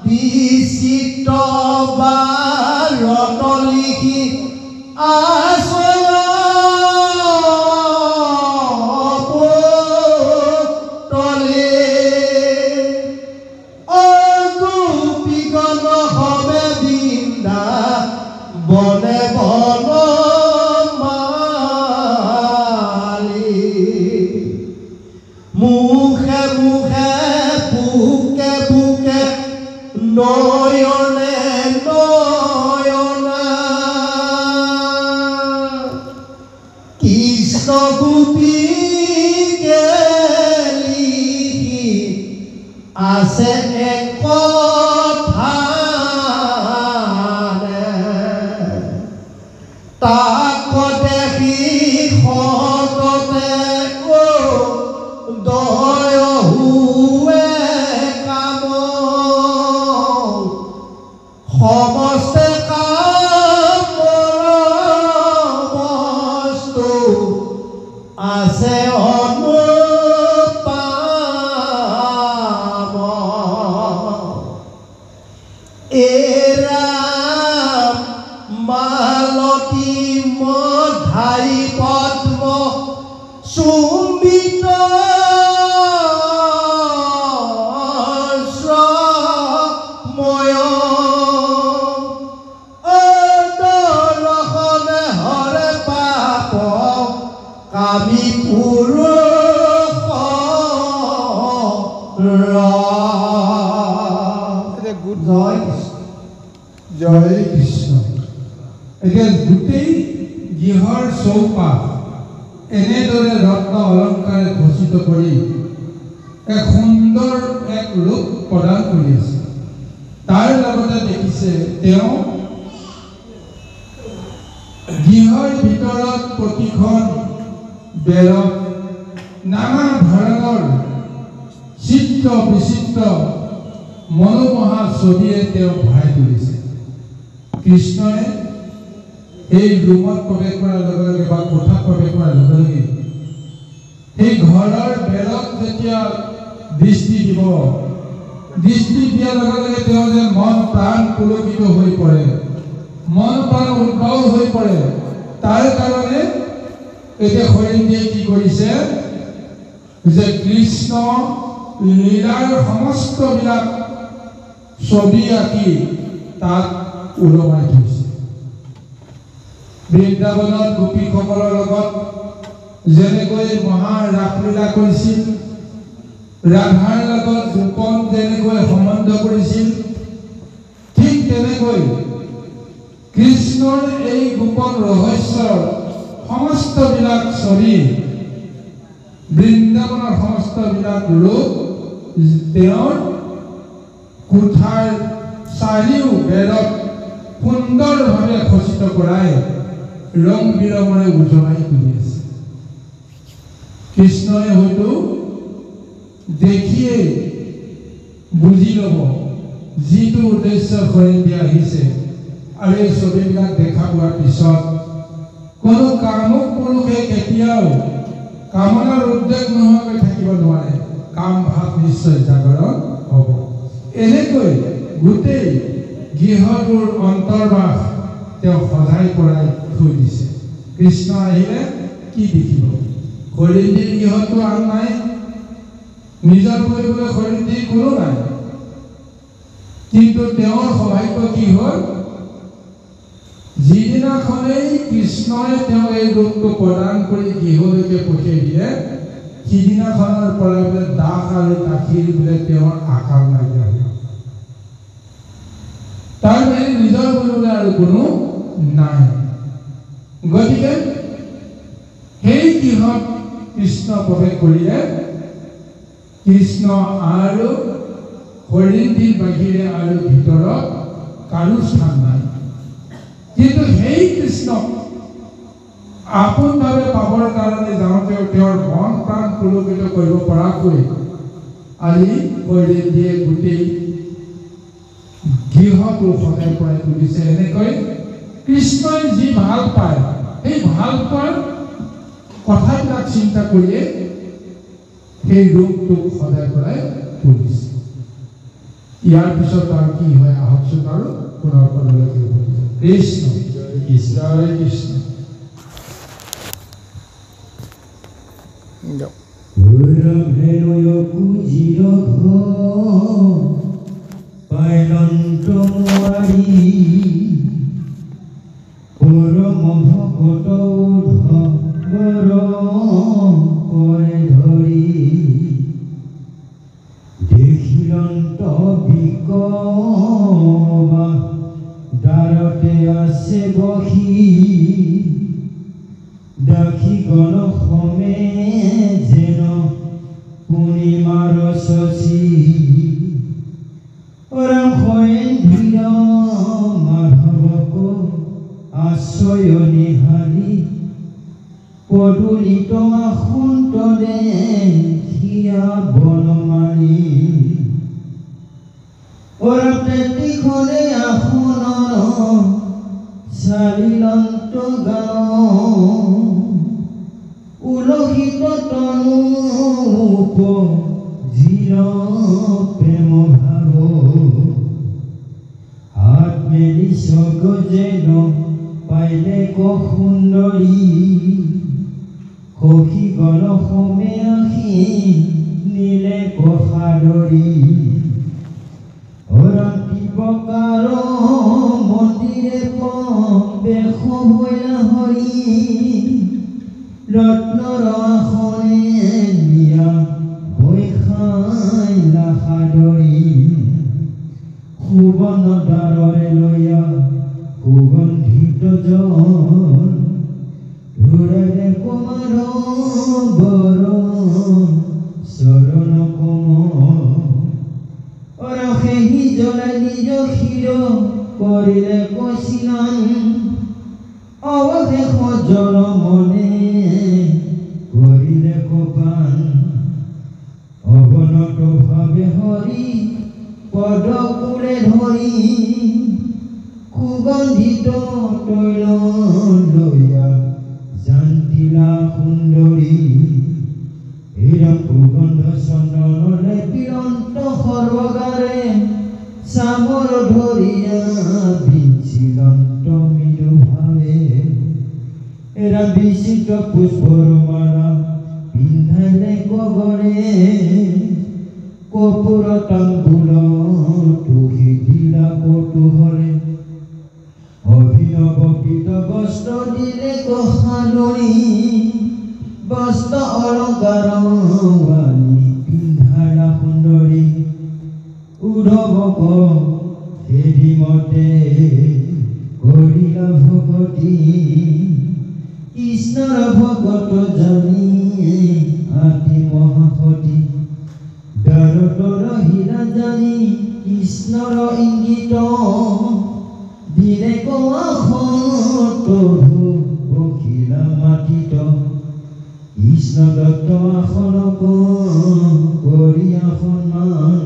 বিচিত্ৰ বাৰত লিখি বনে বনমালী মুখে মুখে বুকে বুকে নয়নে নয়না কৃষ্ণ গোপীকে লিখি আছে এক তাক দেখি সততে দয় হুৱে কাম সমস্তে কামৰ বস্তু আছে অনুপাম মালতী মধাই পদ্ম চুম্বিত শ্ৰময় দৰ্শনে হৰে পাপ কামি পুৰুষ জয় কৃষ্ণ। এতিয়া গোটেই গৃহৰ চৌপাশ এনেদৰে ৰত্ন অলংকাৰে খচিত কৰি এক সুন্দৰ এক ৰূপ প্ৰদান কৰি আছে। তাৰ লগতে দেখিছে তেওঁ গৃহৰ ভিতৰত প্ৰতিখন বেৰত নানা ধৰণৰ চিত্ৰ বিচিত্ৰ মনোমোহা ছবিৰে তেওঁ ভৰাই তুলিছে। কৃষ্ণই এই ৰুমত প্ৰৱেশ কৰাৰ লগে লগে বা কোঠাত প্ৰৱেশ কৰাৰ লগে লগে সেই ঘৰৰ বেৰত যেতিয়া দৃষ্টি দিব, দৃষ্টি দিয়াৰ লগে লগে তেওঁ যে মন প্ৰাণ পুলকিত হৈ পৰে, মন প্ৰাণ উদ্ভৱ হৈ পৰে। তাৰ কাৰণে এতিয়া হৰিণীয়ে কি কৰিছে যে কৃষ্ণ লীলাৰ সমস্তবিলাক ছবি আঁকি তাত ওলমাই থৈছে। বৃন্দাবনত গোপীসকলৰ লগত যেনেকৈ মহা ৰাসলীলা কৰিছিল, ৰাধাৰ লগত গোপন যেনেকৈ সম্বন্ধ কৰিছিল, ঠিক তেনেকৈ কৃষ্ণৰ এই গোপন ৰহস্যৰ সমস্তবিলাক ছবি, বৃন্দাবনৰ সমস্তবিলাক ৰূপ তেওঁৰ কোঠাৰ চাৰিও বেৰত সুন্দৰভাৱে খচিত কৰাই ৰং বিৰঙৰে উজ্বলাই তুলি আছে। কৃষ্ণই হয়তো দেখিয়ে বুজি ল'ব যিটো উদ্দেশ্য কৰি দিয়া আহিছে আৰু এই ছবিবিলাক দেখা পোৱাৰ পিছত কোনো কামক পুৰুষে কেতিয়াও কামনাৰ উদ্বেগ নোহোৱাকৈ থাকিব নোৱাৰে কাম ভাৱ নিশ্চয় জাগৰণ হ'ব এনেকৈ গোটেই গৃহটোৰ অন্তৰ্বাস তেওঁ সদায় পৰাই থৈ দিছে কৃষ্ণ আহিলে কি দেখিব হৰিণীৰ গৃহটো আন নাই নিজৰ কৰিবলৈ হৰিণীৰ কোনো নাই কিন্তু তেওঁৰ সৌভাগ্য কি হ'ল যিদিনাখনেই কৃষ্ণই তেওঁ এই ৰূপটো প্ৰদান কৰি গৃহলৈকে পঠিয়াই দিয়ে সিদিনাখনৰ পৰা বোলে দাস আৰু গাখীৰ বোলে তেওঁৰ আকাৰ নাইকিয়া হ'ল তাৰ মানে নিজৰ কৰিবলৈ আৰু কোনো নাই গতিকে সেই গৃহত কৃষ্ণ প্ৰৱেশ কৰিলে কৃষ্ণ আৰু হৰিণীৰ বাহিৰে আৰু ভিতৰত কাৰো স্থান নাই কিন্তু সেই কৃষ্ণক আপোনভাৱে পাবৰ কাৰণে যাওঁতে তেওঁৰ মন প্ৰাণ পুলকিত কৰিব পৰাকৈ আজি হৰিণীয়ে গোটেই গৃহটো সদায় পৰাই তুলিছে এনেকৈ কৃষ্ণই যি ভাল পায় সেই ভাল পোৱাৰ কথাবিলাক চিন্তা কৰিয়ে সেই ৰূপটোক সদায় পৰাই তুলিছে ইয়াৰ পিছত আৰু কি হয় আহকচোন আৰু পুনৰ পদলৈকে কৃষ্ণ কৃষ্ণ কৃষ্ণ দাৰতে আছে বহি দাখি গণ সমে যেন পূৰ্ণিমাৰ শশী ধীৰ মাধৱক আশ্ৰয় নিহাৰি পদূলিত আসন্তৰে থিয়া বনমাৰি তেতিখনে আসনৰ চালিলন্ত গান উলসিত তনুপ জিৰ প্ৰেম ভাৱ হাত মেলি চগ যেন পাইলে ক সুন্দৰী সখী গণ সমে আহি নিলে ক সাদৰী বকাৰ মন্দিৰে বেশ হৈলা হৰি ৰত্নৰ আসনে নিয়া হৈ খাইলা সাদৰী সুবৰ্ণ দ্বাৰৰে লৈয়া সুগন্ধিত জন ধুৰে কুমাৰ বৰ চৰণ কমল সেই জলাই নিজ ক্ষীৰ কৰিলে কচিলান অৱশেষ জন মনে কৰিলে কপান অৱনত ভাৱে হৰি পদ কোৰে ধৰি সুগন্ধিত তৈল লৈয়া জান্তিলা সুন্দৰী এরম সুগন্ধ চন্দনরে বিরন্ত সর্বগারে সামর ধরিয়া বিচিলন্ত মৃদু ভাবে এরা বিচিত্র পুষ্পর মালা পিন্ধাইলে গগরে কপুর তাম্বুল তুহি দিলা কৌতূহলে অভিনব পীত বস্ত্র দিলে কহাদৰী বস্ত্ৰ অলংকাৰ পিন্ধালা সুন্দৰী উদ্ধৱক হেৰিমতে কৰিলা ভকতি কৃষ্ণৰ ভকত জানি আতি মহাসতী দ্বাৰত ৰহিলা জানি কৃষ্ণৰ ইংগিত দিলে কোৱা তধু বকিলা মাটিত কৃষ্ণ দত্ত আসনক কৰি আসনমান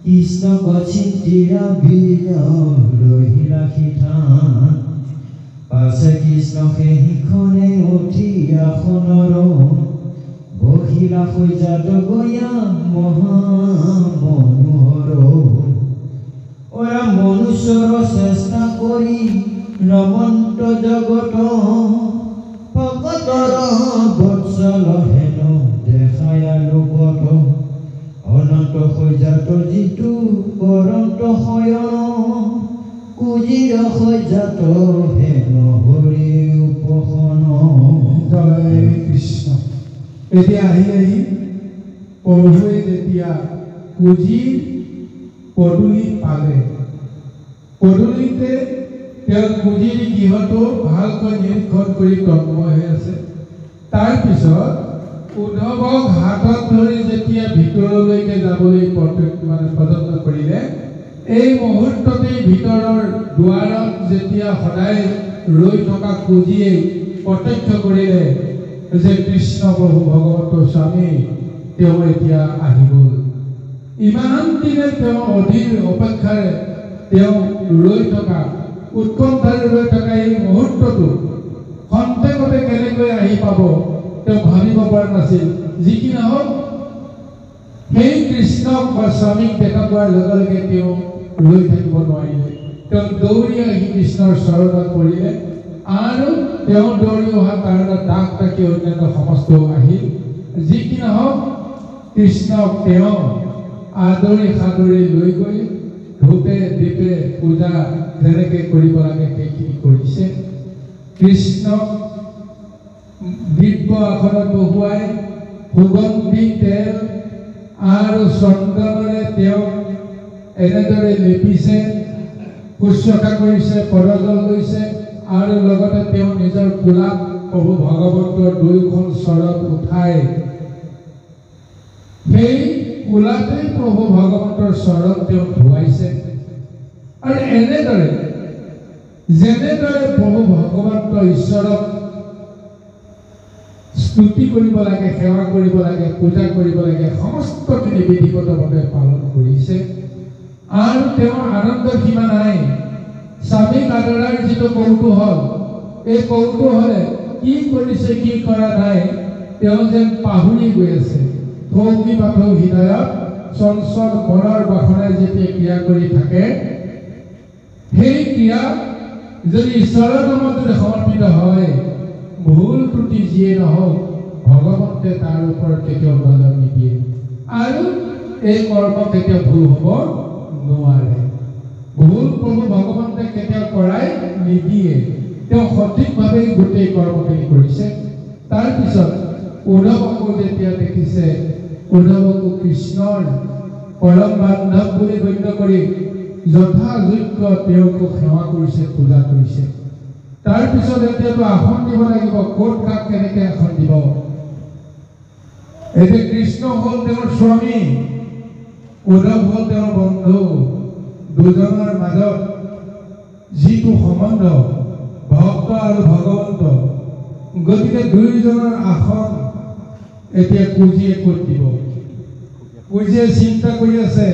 কৃষ্ণ চিন্তিৰা বীৰ ৰহিলা সিঠান পাছে কৃষ্ণ সেইখনে উঠি আসনৰ বহিলা সৈজাত গয়া মহামনোহৰ ওৰা মনুষ্যৰ চেষ্টা কৰি ৰমন্ত জগত ভকতৰ বৎসল হেন দেখায়া লোকত অনন্ত সৈজাত যিটো পৰন্ত শয়ন কুজিৰ সৈজাত হেন হৰি উপসন জয় কৃষ্ণ। এতিয়া আহি প্ৰভুৱে যেতিয়া কুজিৰ পদূলি পালে, পদূলিতে তেওঁ কুজিৰ গৃহটো ভালকৈ নিৰীক্ষণ কৰি তন্ময় হৈ আছে। তাৰপিছত উদ্ধৱক হাতত ধৰি যেতিয়া ভিতৰলৈকে যাবলৈ প্ৰযত্ন কৰিলে, এই মুহূৰ্ততেই ভিতৰৰ দুৱাৰত যেতিয়া সদায় ৰৈ থকা কুজিয়ে প্ৰত্যক্ষ কৰিলে যে কৃষ্ণ প্ৰভু ভগৱন্তৰ স্বামী তেওঁ এতিয়া আহি গ'ল। ইমান দিনে তেওঁ অধীৰ অপেক্ষাৰে তেওঁ ৰৈ থকা, উৎকণ্ঠাৰে ৰৈ থকা এই মুহূৰ্তটো খন্তেকতে কেনেকৈ আহি পাব তেওঁ ভাবিব পৰা নাছিল। যি কি নহওক, সেই কৃষ্ণক বা স্বামীক দেখা পোৱাৰ লগে লগে তেওঁ ৰৈ থাকিব নোৱাৰিলে। তেওঁ দৌৰি আহি কৃষ্ণৰ চৰণত পৰিলে আৰু তেওঁ দৌৰি অহা কাৰণত ডাক ডাকি অন্যান্য সমস্ত আহিল। যি কি নহওক, কৃষ্ণক তেওঁ আদৰি সাদৰি লৈ গৈ ধূপে দীপে পূজা যেনেকৈ কৰিব লাগে সেইখিনি কৰিছে। কৃষ্ণক দিব্য আসনত বহুৱাই সুগন্ধি তেল আৰু চন্দনেৰে তেওঁক এনেদৰে লেপিছে, শুশ্ৰূষা কৰিছে, পদজল লৈছে আৰু লগতে তেওঁ নিজৰ কোলাত প্ৰভু ভগৱন্তৰ দুয়োখন চৰত উঠাই সেই কোলাতেই প্ৰভু ভগৱন্তৰ চৰণ তেওঁ ধুৱাইছে। আৰু এনেদৰে যেনেদৰে প্ৰভু ভগৱন্ত ঈশ্বৰক স্তুতি কৰিব লাগে, সেৱা কৰিব লাগে, পূজা কৰিব লাগে, সমস্তখিনি বিধিগতভাৱে পালন কৰিছে। আৰু তেওঁৰ আনন্দৰ সীমা নাই। স্বামীক আদৰাৰ যিটো কৌতূহল, এই কৌতূহলে কি কৰিছে কি কৰা নাই তেওঁ যেন পাহৰি গৈ আছে। থৌকি পাথৌ হৃদয়ত চঞ্চল মনৰ বাসনে যেতিয়া ক্ৰিয়া কৰি থাকে, সেই ক্ৰিয়া যদি ঈশ্বৰৰ নামত যদি সমৰ্পিত হয়, ভুল ত্ৰুটি যিয়ে নহওক ভগৱন্তে তাৰ ওপৰত কেতিয়াও নজৰ নিদিয়ে আৰু এই কৰ্ম কেতিয়াও ভুল হ'ব নোৱাৰে। ভুল প্ৰভু ভগৱন্তে কেতিয়াও কৰাই নিদিয়ে। তেওঁ সঠিকভাৱে গোটেই কৰ্মখিনি কৰিছে। তাৰপিছত উদ্ধৱকো যেতিয়া দেখিছে, উদ্ধৱকো কৃষ্ণৰ পৰম বান্ধৱ বুলি গণ্য কৰি যথাযোগ্য তেওঁকো সেৱা কৰিছে, পূজা কৰিছে। তাৰপিছত এতিয়াতো আসন দিব লাগিব। ক'ত কাক কেনেকৈ আসন দিব? এতিয়া কৃষ্ণ হ'ল তেওঁৰ স্বামী, উদ্ধৱ হ'ল তেওঁৰ বন্ধু। দুজনৰ মাজত যিটো সম্বন্ধ ভক্ত আৰু ভগৱন্ত, গতিকে দুয়োজনৰ আসন এতিয়া কুজিয়ে ক'ত দিব? কুজিয়ে চিন্তা কৰি আছে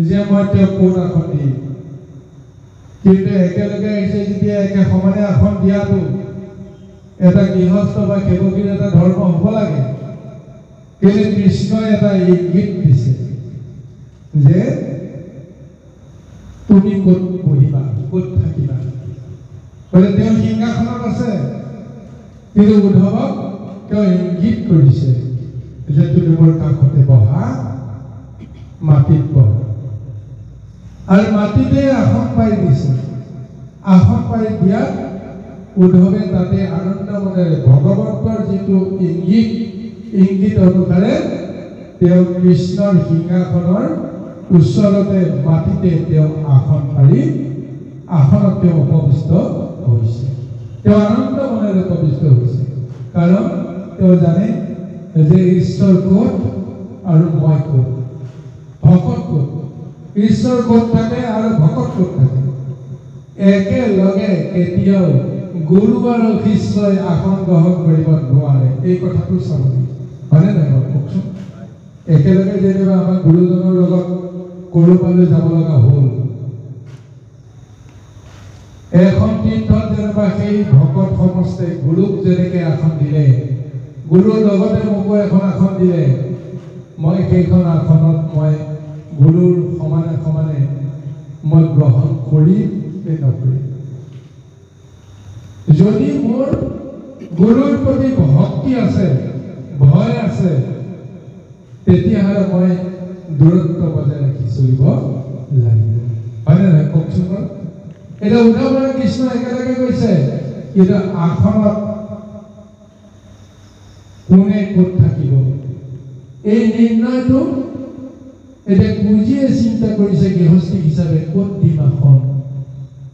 যে মই তেওঁক ক'ত আসন দিম। কিন্তু একেলগে আহিছে যেতিয়া একে সমানে আসন দিয়াটো এটা গৃহস্থ বা সেৱকীৰ এটা ধৰ্ম হ'ব লাগে। কিন্তু কৃষ্ণই এটা ইংগিত দিছে যে তুমি ক'ত বহিবা, ক'ত থাকিবা। গতিকে তেওঁ সিংহাসনত আছে, কিন্তু উদ্ধৱক তেওঁ ইংগিত কৰিছে যে তুমি মোৰ কাষতে বহা, মাটিত বহা। আৰু মাটিতে আসন পাই দিছে। আসন পাই দিয়াত উদ্ধৱে তাতে আনন্দ মনেৰে ভগৱন্তৰ যিটো ইংগিত অনুসাৰে তেওঁ কৃষ্ণৰ সিংহাসনৰ ওচৰতে মাটিতে তেওঁ আসন পাৰি আসনত তেওঁ উপবিষ্ট হৈছে। তেওঁ আনন্দ মনেৰে উপবিষ্ট হৈছে, কাৰণ তেওঁ জানে যে ঈশ্বৰ ক'ত আৰু মই ক'ত, ভকত ক'ত। ঈশ্বৰ ক'ত থাকে আৰু ভকত ক'ত থাকে, একেলগে কেতিয়াও গুৰু আৰু শিষ্যই আসন গ্ৰহণ কৰিব নোৱাৰে এই কথাটো চাব হয়নে নহয় কওকচোন একেলগে যেনিবা আমাৰ গুৰুজনৰ লগত কৰবালৈ যাব লগা হ'ল এখন তীৰ্থত যেনিবা সেই ভকত সমস্তে গুৰুক যেনেকৈ আসন দিলে গুৰুৰ লগতে মোকো এখন আসন দিলে মই সেইখন আসনত মই গুৰুৰ সমানে সমানে মই গ্ৰহণ কৰিম নে নকৰিম যদি মোৰ গুৰুৰ প্ৰতি ভক্তি আছে ভয় আছে তেতিয়াহ'লে মই দূৰত্ব বজাই ৰাখি চলিব লাগিব হয়নে নহয় কওকচোন এতিয়া উদ্ধৱ আৰু কৃষ্ণ একেলগে কৈছে কিন্তু আসনত কোনে ক'ত থাকিব এই নিৰ্ণয়টো এতিয়া কুজিয়ে চিন্তা কৰিছে গৃহস্থী হিচাপে ক'ত দিম আসন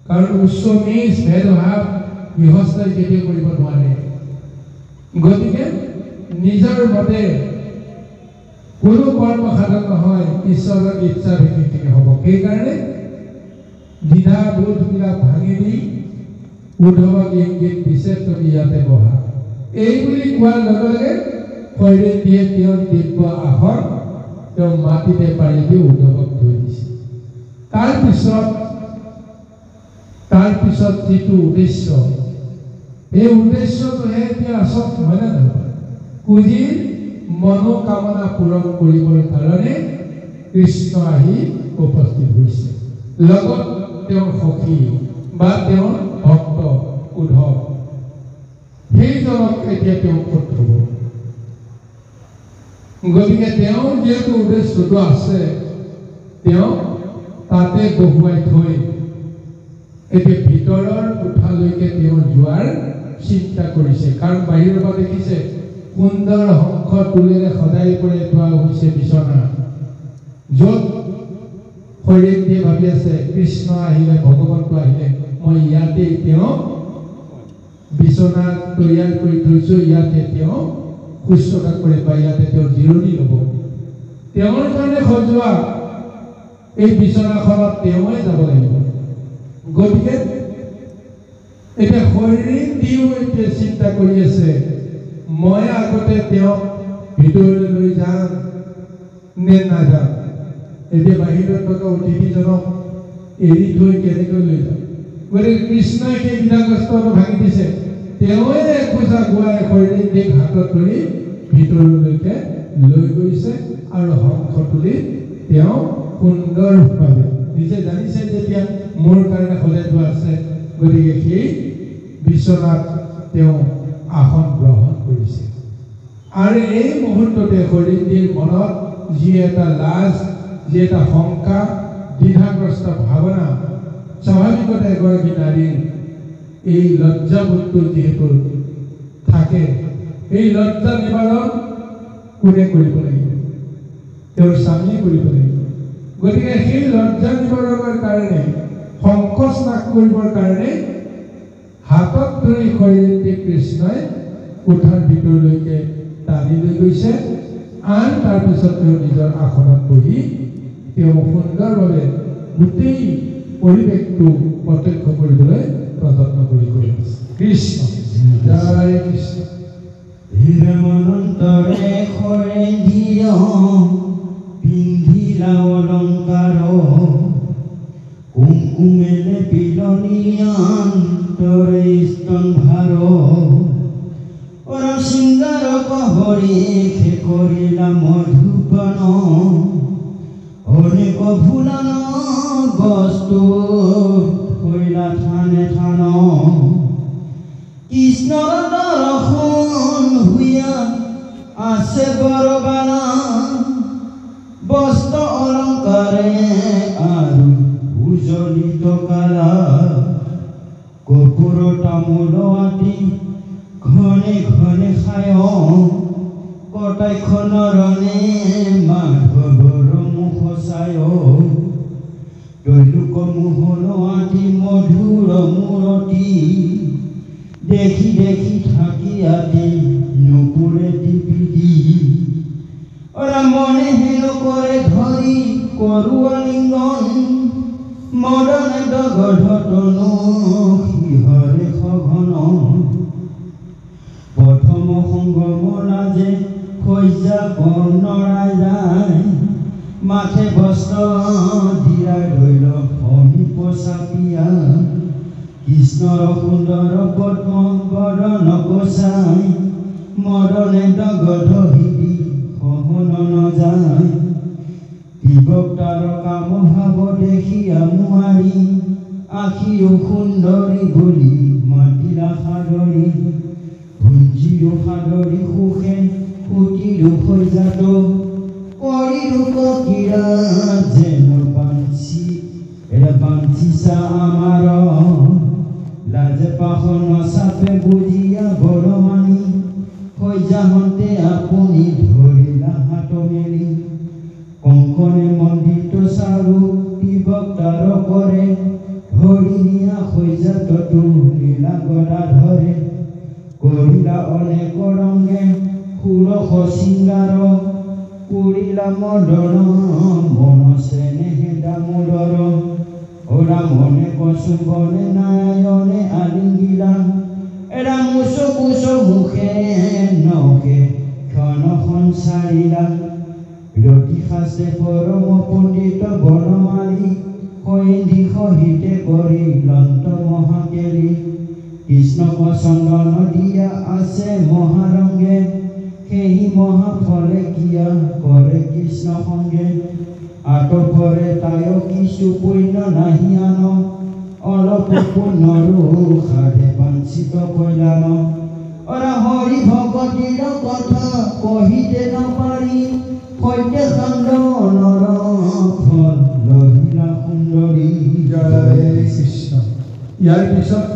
কাৰণ উচ্চ নিজ ভেদভাৱ গৃহস্থই কেতিয়াও কৰিব নোৱাৰে গতিকে নিজৰ মতে কোনো কৰ্ম সাধন নহয় ঈশ্বৰৰ ইচ্ছা ভিত্তিকে হ'ব সেইকাৰণে দ্বিধা বোধবিলাক ভাঙি দি উদ্ধৱক ইংগিত দিছে তুমি ইয়াতে বহা এই বুলি কোৱাৰ লগে লগে শৰীৰ দিয়ে তেওঁৰ দিব্য আসন তেওঁ মাটিতে পাৰি দি উদ্ধৱক থৈ দিছে তাৰপিছত যিটো উদ্দেশ্য এই উদ্দেশ্যটোহে এতিয়া আচল হয় নে নহয় কুজিৰ মনোকামনা পূৰণ কৰিবৰ কাৰণে কৃষ্ণ আহি উপস্থিত হৈছে লগত তেওঁৰ সখী বা তেওঁৰ ভক্ত উদ্ধৱ সেইজনক এতিয়া তেওঁ ক'ত থ'ব গতিকে তেওঁৰ যিহেতু উদ্দেশ্যটো আছে তেওঁ তাতে বহুৱাই থৈ এতিয়া ভিতৰৰ কোঠালৈকে তেওঁ যোৱাৰ চিন্তা কৰিছে কাৰণ বাহিৰৰ পৰা দেখিছে সুন্দৰ শংখ তুলেৰে সজাই কৰি থোৱা হৈছে বিচনা য'ত শৰীৰ দিয়ে ভাবি আছে কৃষ্ণ আহিলে ভগৱন্ত আহিলে মই ইয়াতে তেওঁ বিচনা তৈয়াৰ কৰি থৈছোঁ ইয়াতে তেওঁ শুশ্ৰূষা কৰি বা ইয়াতে তেওঁ জিৰণি ল'ব তেওঁৰ কাৰণে সজোৱা এই বিচনাখনত তেওঁৱে যাব লাগিব গতিকে এতিয়া শৰীৰ দিও এতিয়া চিন্তা কৰি আছে মই আগতে তেওঁক ভিতৰলৈ লৈ যাম নে নাযাম এতিয়া বাহিৰত থকা অতিথিজনক এৰি থৈ কেনেকৈ লৈ যাম গতিকে কৃষ্ণই সেই বিধাগ্ৰস্তটো ভাঙি দিছে তেওঁৱে একোচা গোৱাই শৰীৰ দিক হাতত ধৰি ভিতৰলৈকে লৈ গৈছে আৰু শংখ তুলি তেওঁ সুন্দৰভাৱে নিজে জানিছে যেতিয়া মোৰ কাৰণে সজাই থোৱা আছে গতিকে সেই বিচনাত তেওঁ আসন গ্ৰহণ কৰিছে আৰু এই মুহূৰ্ততে শৰীৰটিৰ মনত যি এটা লাজ যি এটা শংকা দ্বিধাগ্ৰস্ত ভাৱনা স্বাভাৱিকতে এগৰাকী নাৰীৰ এই লজ্জাবোধটো যিহেতু থাকে এই লজ্জা নিবাৰণ কোনে কৰিব লাগিব তেওঁৰ স্বামীয়ে কৰিব লাগিব গতিকে সেই লজ্জা নিবাৰণৰ কাৰণে সংকোচ নাশ কৰিবৰ কাৰণে হাতত ধৰি শৰীৰটি কৃষ্ণই কোঠাৰ ভিতৰলৈকে টানি লৈ গৈছে আৰু তাৰপিছত তেওঁ নিজৰ আসনত বহি তেওঁ সুন্দৰভাৱে গোটেই পৰিৱেশটো প্ৰত্যক্ষ কৰিবলৈ প্ৰযত্ন কৰি আছে কৃষ্ণ জয় কৃষ্ণ ধীৰমনন্তৰে খৰে ধীৰ পিন্ধিলা অলংকাৰ কুমকুমেলে পিলনিয়ান্তৰে স্তম্ভাৰ সিংগাৰ কহৰি খে কৰিলা মধুপন অনেক ভুলন বস্তু কৰিলা থানে থান কৃষ্ণৰ দৰ্শন হুইয়া আছে বৰবানা বস্ত্ৰ অলংকাৰে আৰু উজলিত কালা কপুৰ তামোল আদি ঘনে ঘনে খায় কটাইখনৰণে মাধৱৰ মুখ চায় তৈলোক মোহন আদি মধুৰ মূৰতি দেখি দেখি থাকি আদি নুপুৰে দিবিদি ওৰা মনে হেন কৰে ধৰি কৰুয়া লিঙ্গন মৰণ ডগঢটন শিহৰে সঘন ধৰ্ম সংগমৰ লাজে খৈজা বৰ্ণৰাই যায় মাথে বস্ত্ৰ দিয়াই ধৈল সমীপ চাপিয়া কৃষ্ণৰ সুন্দৰ পদ্ম বদন বচাই মদনে দগধ হিদি সহন নযায় বিভক্তাৰ কাম ভাৱ দেখি আমুৱাৰী আখিও সুন্দৰী বুলি মাতিলা সাদৰী ভুঞ্জিও সাদৰী সুখে সুতিৰো খৈজাত কৰিলো ককিৰা যেন বাঞ্চিছা আমাৰ লাজে পাখন চাপে বুজিয়া বৰমানি খৈজাহতে আপুনি ধৰিলা হাত মেলি কংকনে মন্দিত চাৰু বিভক্তাৰ কৰে ধৰি নিয়া খৈজাতটো লীলা গদা ধৰে কৰিলা অনেক ৰঙে সুৰস শৃংগাৰ কৰিলা মদন মন চেনেহে দামোদৰ ওৰা মনে কচুবনে নাৰায়ণে আলিংগিলা এৰা মুচ কুচ মুখে নখে ক্ষণ সঞ্চাৰিলা ৰতি সাজে পৰম পণ্ডিত বনমালী কৈন্ধি সহিতে কৰি লন্ত মহাকেলি কৃষ্ণক চন্দন দিয়া আছে মহাৰংগে সেই মহাফলে কিয়া কৰে কৃষ্ণ সংগে আটকৰে তায় কিছু পুণ্য নাহি আন অলপ পুণ্যৰো সাধে বাঞ্চিত কল্যাণ অৰা হৰি ভকতিৰ কথা কহিতে নাপাৰি সৈতে খান্দনৰ ফল লহিলা সুন্দৰী জয় কৃষ্ণ। ইয়াৰ পিছত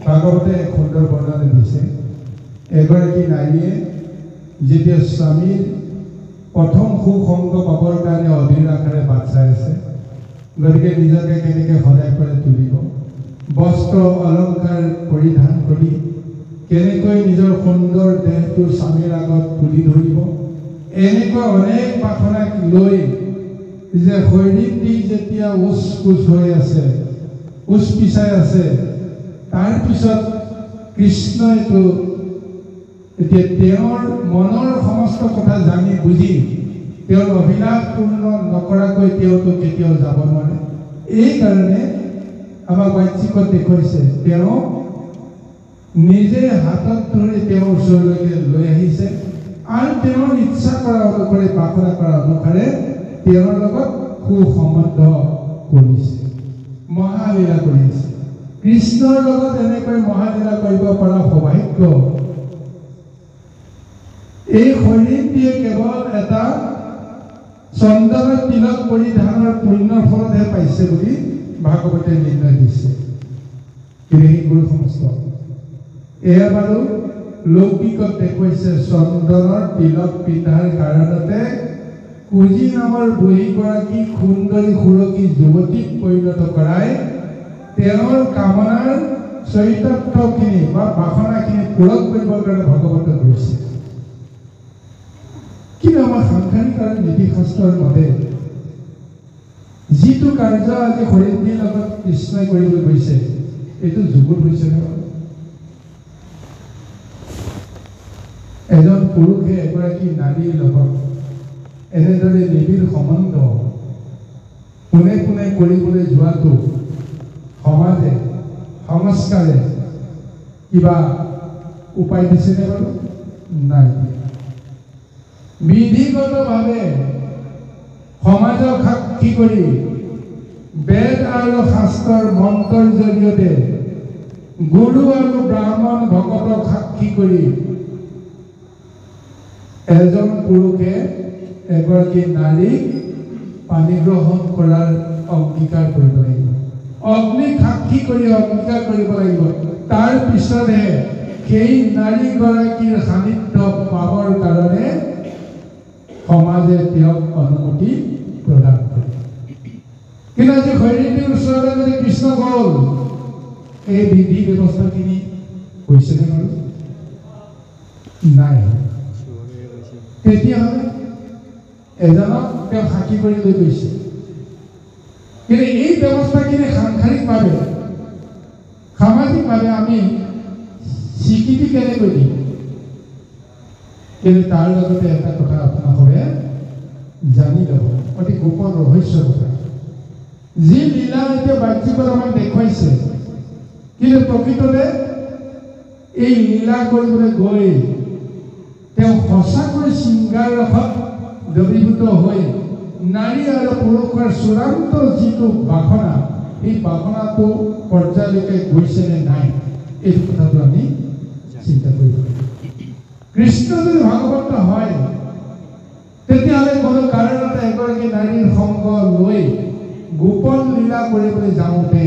ভাগৱতে এক সুন্দৰ বৰ্ণনা দিছে এগৰাকী নাৰীয়ে যেতিয়া স্বামীৰ প্ৰথম সুসংগ পাবৰ কাৰণে অধীৰ আকাৰে বাট চাই আছে গতিকে নিজকে কেনেকৈ সদায় কৰি তুলিব বস্ত্ৰ অলংকাৰ পৰিধান কৰি কেনেকৈ নিজৰ সুন্দৰ দেহটো স্বামীৰ আগত তুলি ধৰিব এনেকুৱা অনেক বাসনাক লৈ যে শৰীৰ দি যেতিয়া উচ কুচ হৈ আছে উচ পিছাই আছে তাৰপিছত কৃষ্ণইতো এতিয়া তেওঁৰ মনৰ সমস্ত কথা জানি বুজি তেওঁৰ অভিলাষ পূৰ্ণ নকৰাকৈ তেওঁতো কেতিয়াও যাব নোৱাৰে এইকাৰণে আমাক বাহ্যিকত দেখুৱাইছে তেওঁ নিজে হাতত ধৰি তেওঁৰ ওচৰলৈকে লৈ আহিছে আৰু তেওঁৰ ইচ্ছা কৰা অনুসৰি বাসনা কৰা অনুসাৰে তেওঁৰ লগত সুসম্বন্ধ কৰিছে মহালীলা কৰিছে কৃষ্ণৰ লগত এনেকৈ মহালীলা কৰিব পৰা সৌভাগ্য এই শৰীৰ দিয়ে কেৱল এটা চন্দনৰ তিলক পৰিধানৰ পুণ্যৰ ফলতহে পাইছে বুলি ভাগৱতে নিৰ্ণয় দিছে কিন্তু সেই গুৰু সমস্ত এয়া বাৰু লৌকিকত দেখুৱাইছে চন্দনৰ তিলক পিন্ধাৰ কাৰণতে কুজি নামৰ বুঢ়ীগৰাকী সুন্দৰী সুৰকী যুৱতীক পৰিণত কৰাই তেওঁৰ কামনাৰ চৰিতাৰ্থখিনি বা বাসনাখিনি পূৰণ কৰিবৰ কাৰণে ভগৱতক গৈছে কিন্তু আমাৰ সাংসাৰিক আৰু নীতিশাস্ত্ৰৰ মতে যিটো কাৰ্য আজি হৰিণীৰ লগত কৃষ্ণই কৰিবলৈ গৈছে এইটো যুগুত হৈছে নহয় এজন পুৰুষে এগৰাকী নাৰীৰ লগত এনেদৰে নিবিড় সম্বন্ধ পোনে পোনে কৰিবলৈ যোৱাটো সমাজে সংস্কাৰে কিবা উপায় দিছেনে বাৰু নাই বিধিগতভাৱে সমাজক সাক্ষী কৰি বেদ আৰু শাস্ত্ৰৰ মন্ত্ৰৰ জৰিয়তে গুৰু আৰু ব্ৰাহ্মণ ভকতক সাক্ষী কৰি এজন পুৰুষে এগৰাকী নাৰীক পানী গ্ৰহণ কৰাৰ অংগীকাৰ কৰিব লাগিব অগ্নিক সাক্ষী কৰি অংগীকাৰ কৰিব লাগিব তাৰ পিছতহে সেই নাৰীগৰাকীৰ সান্নিধ্য পাবৰ কাৰণে সমাজে তেওঁক অনুমতি প্ৰদান কৰে কিন্তু আজি হৰিণীৰ ওচৰলৈ যদি কৃষ্ণ গ'ল এই বিধি ব্যৱস্থাখিনি হৈছেনে বাৰু নাই তেতিয়াহ'লে এজনক তেওঁ সাক্ষী কৰি লৈ গৈছে কিন্তু এই ব্যৱস্থাখিনি সাংসাৰিকভাৱে সামাজিকভাৱে আমি স্বীকৃতি কেনেকৈ দিম কিন্তু তাৰ লগতে এটা কথা আপোনালোকে জানি ল'ব, অতি গোপন ৰহস্য কথা। যি লীলা এতিয়া বাহ্যিকত আমাক দেখুৱাইছে, কিন্তু প্ৰকৃততে এই লীলা কৰিবলৈ গৈ তেওঁ সঁচাকৈ শৃংগাৰ ৰসত দ্ৰৱীভূত হৈ নাৰী আৰু পুৰুষৰ চূড়ান্ত যিটো বাসনা, এই বাসনাটো পৰ্যায়লৈকে গৈছে নে নাই, এই কথাটো আমি চিন্তা কৰিব লাগিব। কৃষ্ণ যদি ভাগৱত হয়, তেতিয়াহ'লে কোনো কাৰণতে এগৰাকী নাৰীৰ সংগ লৈ গোপন লীলা কৰিবলৈ যাওঁতে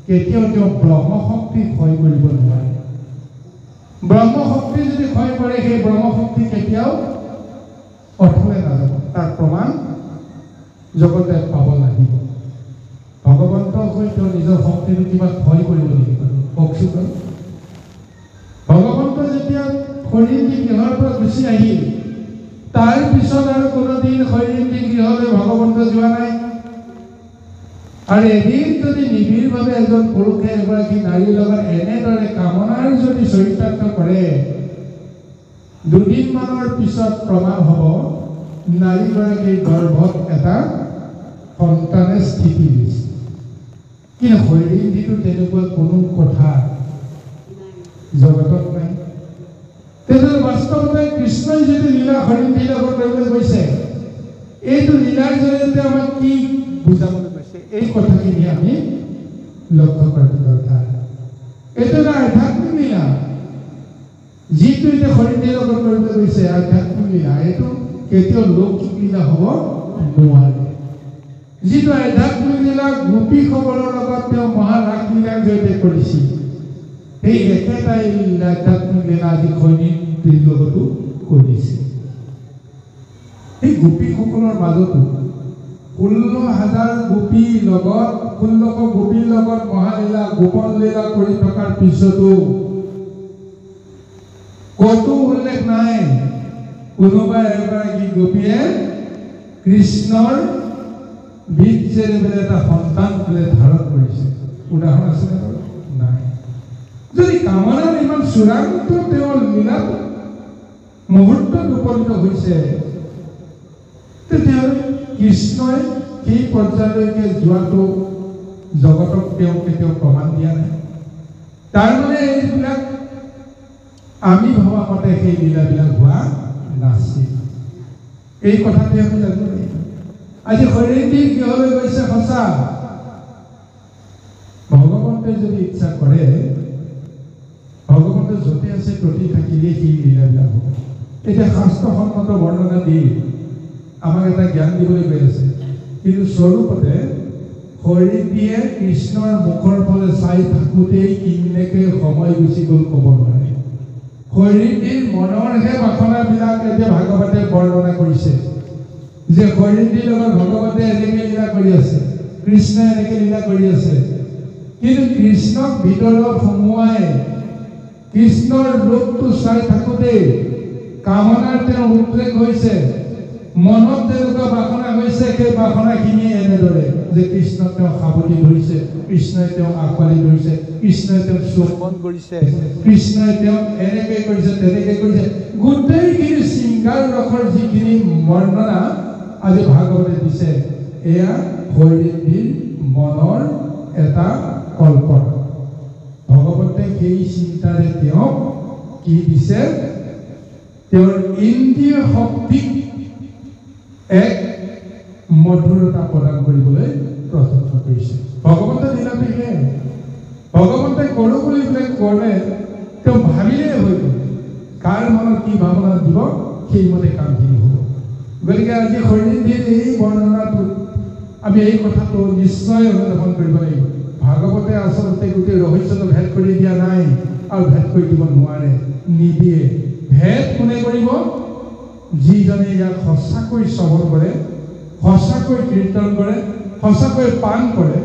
কেতিয়াও তেওঁ ব্ৰহ্মশক্তি ক্ষয় কৰিব নোৱাৰে। ব্ৰহ্মশক্তি যদি ক্ষয় কৰে, সেই ব্ৰহ্মশক্তি কেতিয়াও অথলে নাযাব। তাৰ প্ৰমাণ জগতে পাব লাগিব। ভগৱন্তক হৈ তেওঁ নিজৰ শক্তিটো কিবা ক্ষয় কৰিব লাগিব, কওকচোন। ভগৱন্ত যেতিয়া শৰীৰটি গৃহৰ পৰা গুচি আহিল, তাৰ পিছত আৰু কোনোদিন শৰীৰটি গৃহলৈ ভগৱন্ত যোৱা নাই। আৰু এদিন যদি নিবিড়ভাৱে এজন পুৰুষে এগৰাকী নাৰীৰ লগত এনেদৰে কামনাৰ যদি চৰিতাৰ্থ কৰে, দুদিনমানৰ পিছত প্ৰমাণ হ'ব নাৰীগৰাকীৰ গৰ্ভত এটা সন্তানে স্থিতি দিছে। কিন্তু শৰীৰটিতো তেনেকুৱা কোনো কথা জগতত নাই। তেনেহ'লে বাস্তৱতে কৃষ্ণই যিটো লীলা শৰীৰটিৰ লগত কৰিবলৈ গৈছে, এইটো লীলাৰ জৰিয়তে আমাক কি বুজাবলৈ গৈছে, এই কথাখিনি আমি লক্ষ্য কৰাটো দৰকাৰ। এইটো এটা আধ্যাত্মিক লীলা, যিটো এতিয়া শৰীৰটিৰ লগত কৰিবলৈ গৈছে আধ্যাত্মিক লীলা। এইটো কেতিয়াও লৌকিক লীলা হ'ব নোৱাৰে। যিটো আধ্যাত্মিক লীলা গোপীসকলৰ লগত তেওঁ মহাৰাস লীলাৰ জৰিয়তে কৰিছিল, সেই একেটাই আধ্যাত্মিক লীলা আজি শৰীৰটিৰ লগতো কৰিছে। সেই গোপীসকলৰ মাজতো 16,000 গোপীৰ লগত 1600 গোপীৰ লগত মহালীলা গোপন লীলা কৰি থকাৰ পিছতো কতো উল্লেখ নাই কোনোবা এগৰাকী গোপীয়ে কৃষ্ণৰ বীৰ্যেৰে বোলে এটা সন্তান বোলে ধাৰণ কৰিছে। উদাহৰণ আছে নাই? যদি কামনাৰ ইমান চূড়ান্ত তেওঁৰ লীলাত মুহূৰ্তত উপনীত হৈছে, তেতিয়াহ'লে কৃষ্ণই সেই পৰ্যায়লৈকে যোৱাটো জগতক তেওঁ কেতিয়াও প্ৰমাণ দিয়া নাই। তাৰমানে এইবিলাক আমি ভবা মতে সেই লীলাবিলাক হোৱা নাছিল। এই কথাটো আমি জানিব লাগিব। আজি শৰীৰটি গৃহলৈ গৈছে সঁচা, ভগৱন্তে যদি ইচ্ছা কৰে, ভগৱন্তে য'তে আছে ত'তেই থাকিলেই সেই লীলাবিলাক হ'ব। এতিয়া শাস্ত্ৰসন্মত বৰ্ণনা দি আমাক এটা জ্ঞান দিবলৈ গৈ আছে, কিন্তু স্বৰূপতে শৰীৰটিয়ে কৃষ্ণৰ মুখৰ ফালে চাই থাকোঁতেই কেনেকৈ সময় গুচি গ'ল ক'ব নোৱাৰে। শৰীৰটিৰ মনৰহে বাসনাবিলাক এতিয়া ভাগৱতে বৰ্ণনা কৰিছে যে শৰীৰটিৰ লগত ভগৱতে এনেকৈ লীলা কৰি আছে, কৃষ্ণই এনেকৈ লীলা কৰি আছে। কিন্তু কৃষ্ণক ভিতৰত সোমোৱাই কৃষ্ণৰ ৰূপটো চাই থাকোঁতেই কামনাৰ তেওঁৰ উদ্ৰেক হৈছে, মনত যেনেকুৱা বাসনা হৈছে, সেই বাসনাখিনিয়ে এনেদৰে যে কৃষ্ণক তেওঁ সাৱটি ধৰিছে, কৃষ্ণই তেওঁক আঁকোৱালি ধৰিছে, কৃষ্ণই তেওঁক চুম্বন কৰিছে, কৃষ্ণই তেওঁক এনেকৈ কৰিছে, তেনেকৈ কৰিছে। গোটেইখিনি শৃংগাৰ ৰসৰ যিখিনি বৰ্ণনা আজি ভাগৱতে দিছে, এয়া শৰীৰটিৰ মনৰ এটা কল্পনা। ভগৱতে সেই চিন্তাৰে তেওঁক কি দিছে, তেওঁৰ ইন্দ্ৰিয় শক্তিক এক মধুৰতা প্ৰদান কৰিবলৈ প্ৰযত্ন কৰিছে। ভগৱন্তে লীলাটো সেয়াই। ভগৱন্তে কৰোঁ বুলি বোলে ক'লে তেওঁ ভাবিলেই হৈ গ'ল, কাৰ মনত কি ভাৱনা দিব সেইমতে কামখিনি হ'ব। গতিকে আজি শৰীৰটিৰ এই বৰ্ণনাটোত আমি এই কথাটো নিশ্চয় অনুধাৱন কৰিব লাগিব। ভাগৱতে আচলতে গোটেই ৰহস্যটো ভেদ কৰি দিয়া নাই আৰু ভেদ কৰি দিব নোৱাৰে, নিদিয়ে। ভেদ কোনে কৰিব? যিজনে ইয়াক সঁচাকৈ শ্ৰৱণ কৰে, সঁচাকৈ কীৰ্তন কৰে, সঁচাকৈ পান কৰে,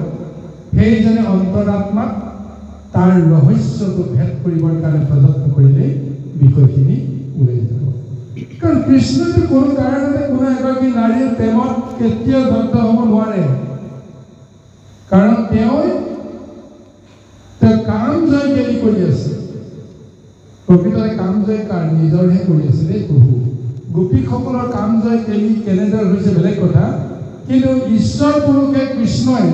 সেইজনে অন্তৰাত্মাত তাৰ ৰহস্যটো ভেদ কৰিবৰ কাৰণে প্ৰযত্ন কৰিলেই বিষয়খিনি ওলাই যাব। কাৰণ কৃষ্ণই কোনো কাৰণতে কোনো এগৰাকী নাৰীৰ প্ৰেমত কেতিয়াও দগ্ধ হ'ব নোৱাৰে। কাৰণ তেওঁ কাম জয় কেলি কৰি আছে। প্ৰকৃততে কাম জয় কাৰ নিজৰহে কৰি আছে দেই প্ৰভু গোপীসকলৰ কাম জয় কেনেদৰে হৈছে বেলেগ কথা কিন্তু ঈশ্বৰ পুৰুষে কৃষ্ণই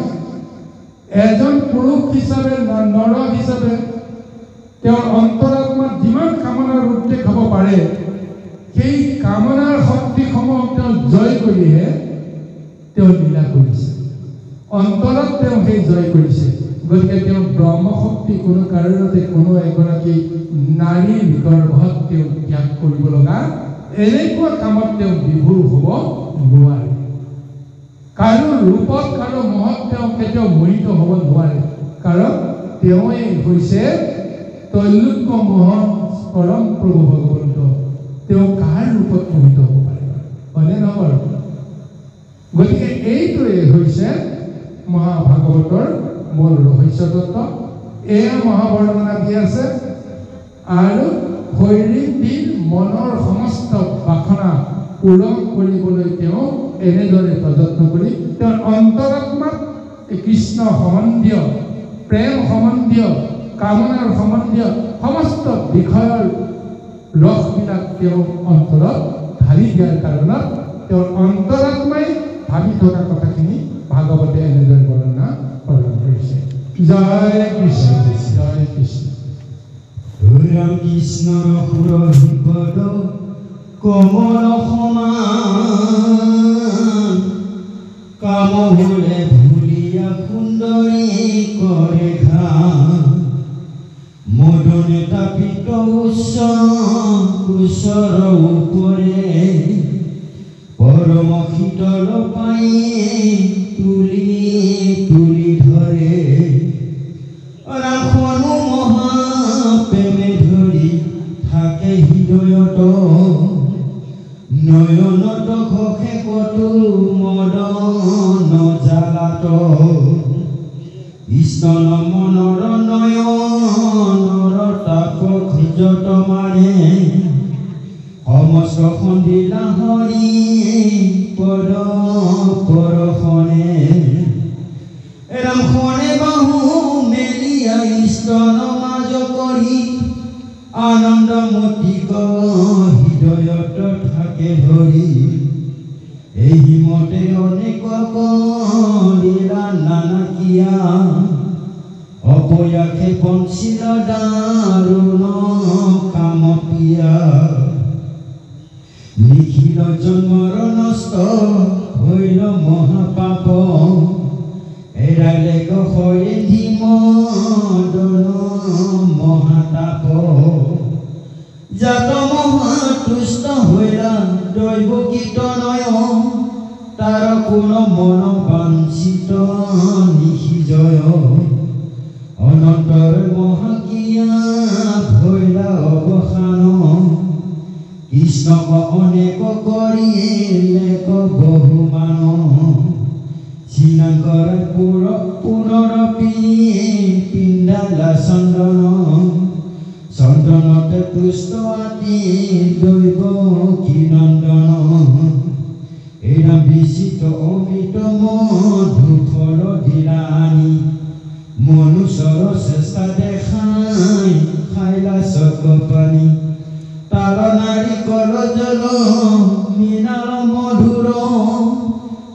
এজন পুৰুষ হিচাপে নৰ হিচাপে তেওঁৰ অন্তৰাত্মাত যিমান কামনাৰ উদ্ৰেক হ'ব পাৰে সেই কামনাৰ শক্তিসমূহ তেওঁ জয় কৰিহে তেওঁ লীলা কৰিছে অন্তৰত তেওঁ সেই জয় কৰিছে গতিকে তেওঁ ব্ৰহ্মশক্তি কোনো কাৰণতে কোনো এগৰাকী নাৰীৰ গৰ্ভত তেওঁ ত্যাগ কৰিব লগা এনেকুৱা কামত তেওঁ বিভোৰ হ'ব নোৱাৰে কাৰো ৰূপত কাৰো মহত তেওঁ কেতিয়াও মোহিত হ'ব নোৱাৰে কাৰণ তেওঁই হৈছে তৈলোক্য মোহন পৰম প্ৰভু ভগৱন্ত তেওঁ কাৰ ৰূপত মোহিত হ'ব পাৰে হয়নে নহয় গতিকে এইটোৱে হৈছে মহাভাগৱতৰ মূল ৰহস্য তত্ত্ব এয়া মহাবৰ্ণনা দি আছে আৰু শৰীৰ দিন মনৰ সমস্ত বাসনা পূৰণ কৰিবলৈ তেওঁ এনেদৰে প্ৰযত্ন কৰি তেওঁৰ অন্তৰাত্মাত কৃষ্ণ সম্বন্ধীয় প্ৰেম সম্বন্ধীয় কামনাৰ সম্বন্ধীয় সমস্ত বিষয়ৰ ৰসবিলাক তেওঁ অন্তৰত ঢালি দিয়াৰ কাৰণত তেওঁৰ অন্তৰাত্মাই ভাবি থকা কথাখিনি ভাগৱতে এনেদৰে বৰ্ণনা প্ৰদান কৰিছে জয় কৃষ্ণ জয় কৃষ্ণ ৰাম কৃষ্ণৰ সুৰহি পদ কমল সমান কাম হলে ভুলিয়া সুন্দৰী কৰে ঘা মদনে তাপিত উচ্চ কুশৰ উপৰে পৰম শীতল পাই তুলি তুলি ধৰে ৰাখনো মহাপ্ৰেমে ধৰি থাকে হৃদয়ত নয়নত ঘষে কতো মদন জালাত স্তন মনৰ নয়নৰ তাপ খোজত মাৰে সমস্ত সন্ধিলা হৰি পদ পৰশনে ৰামখনে বাহু মেলিয়া স্তন মাজ কৰি আনন্দমতিক হৃদয়ত থাকে ধৰি এই মতে অনেক কৰিলা নানাকিয়া অপয়াসে বঞ্চিল দাৰুণ কামপিয়া নিখিল জন্মৰ নষ্ট হৈল মহাপাপ এৰালে গহৰে ধীমদন মহাতাপ জাত মহাতুষ্ট হৈলা দৈব কীৰ্তনয় তাৰ কোনো মন বাঞ্ছিত নিশিজয় অনন্তৰ মহাকিয়া ভৈলা অৱসান কৃষ্ণক অনেক কৰিলে বহুমান চিনাকৰ পুনৰপি পিণ্ডালা চন্দন চন্দনতে পুষ্ট আতি দৈব কি নন্দন এৰা বিচিত অমিত মধু ফল দিলা আনি মনুষ্যৰ চেষ্টা দেখাই খাইলা চক পানী তাল নাৰিকল জল মীনাল মধুৰ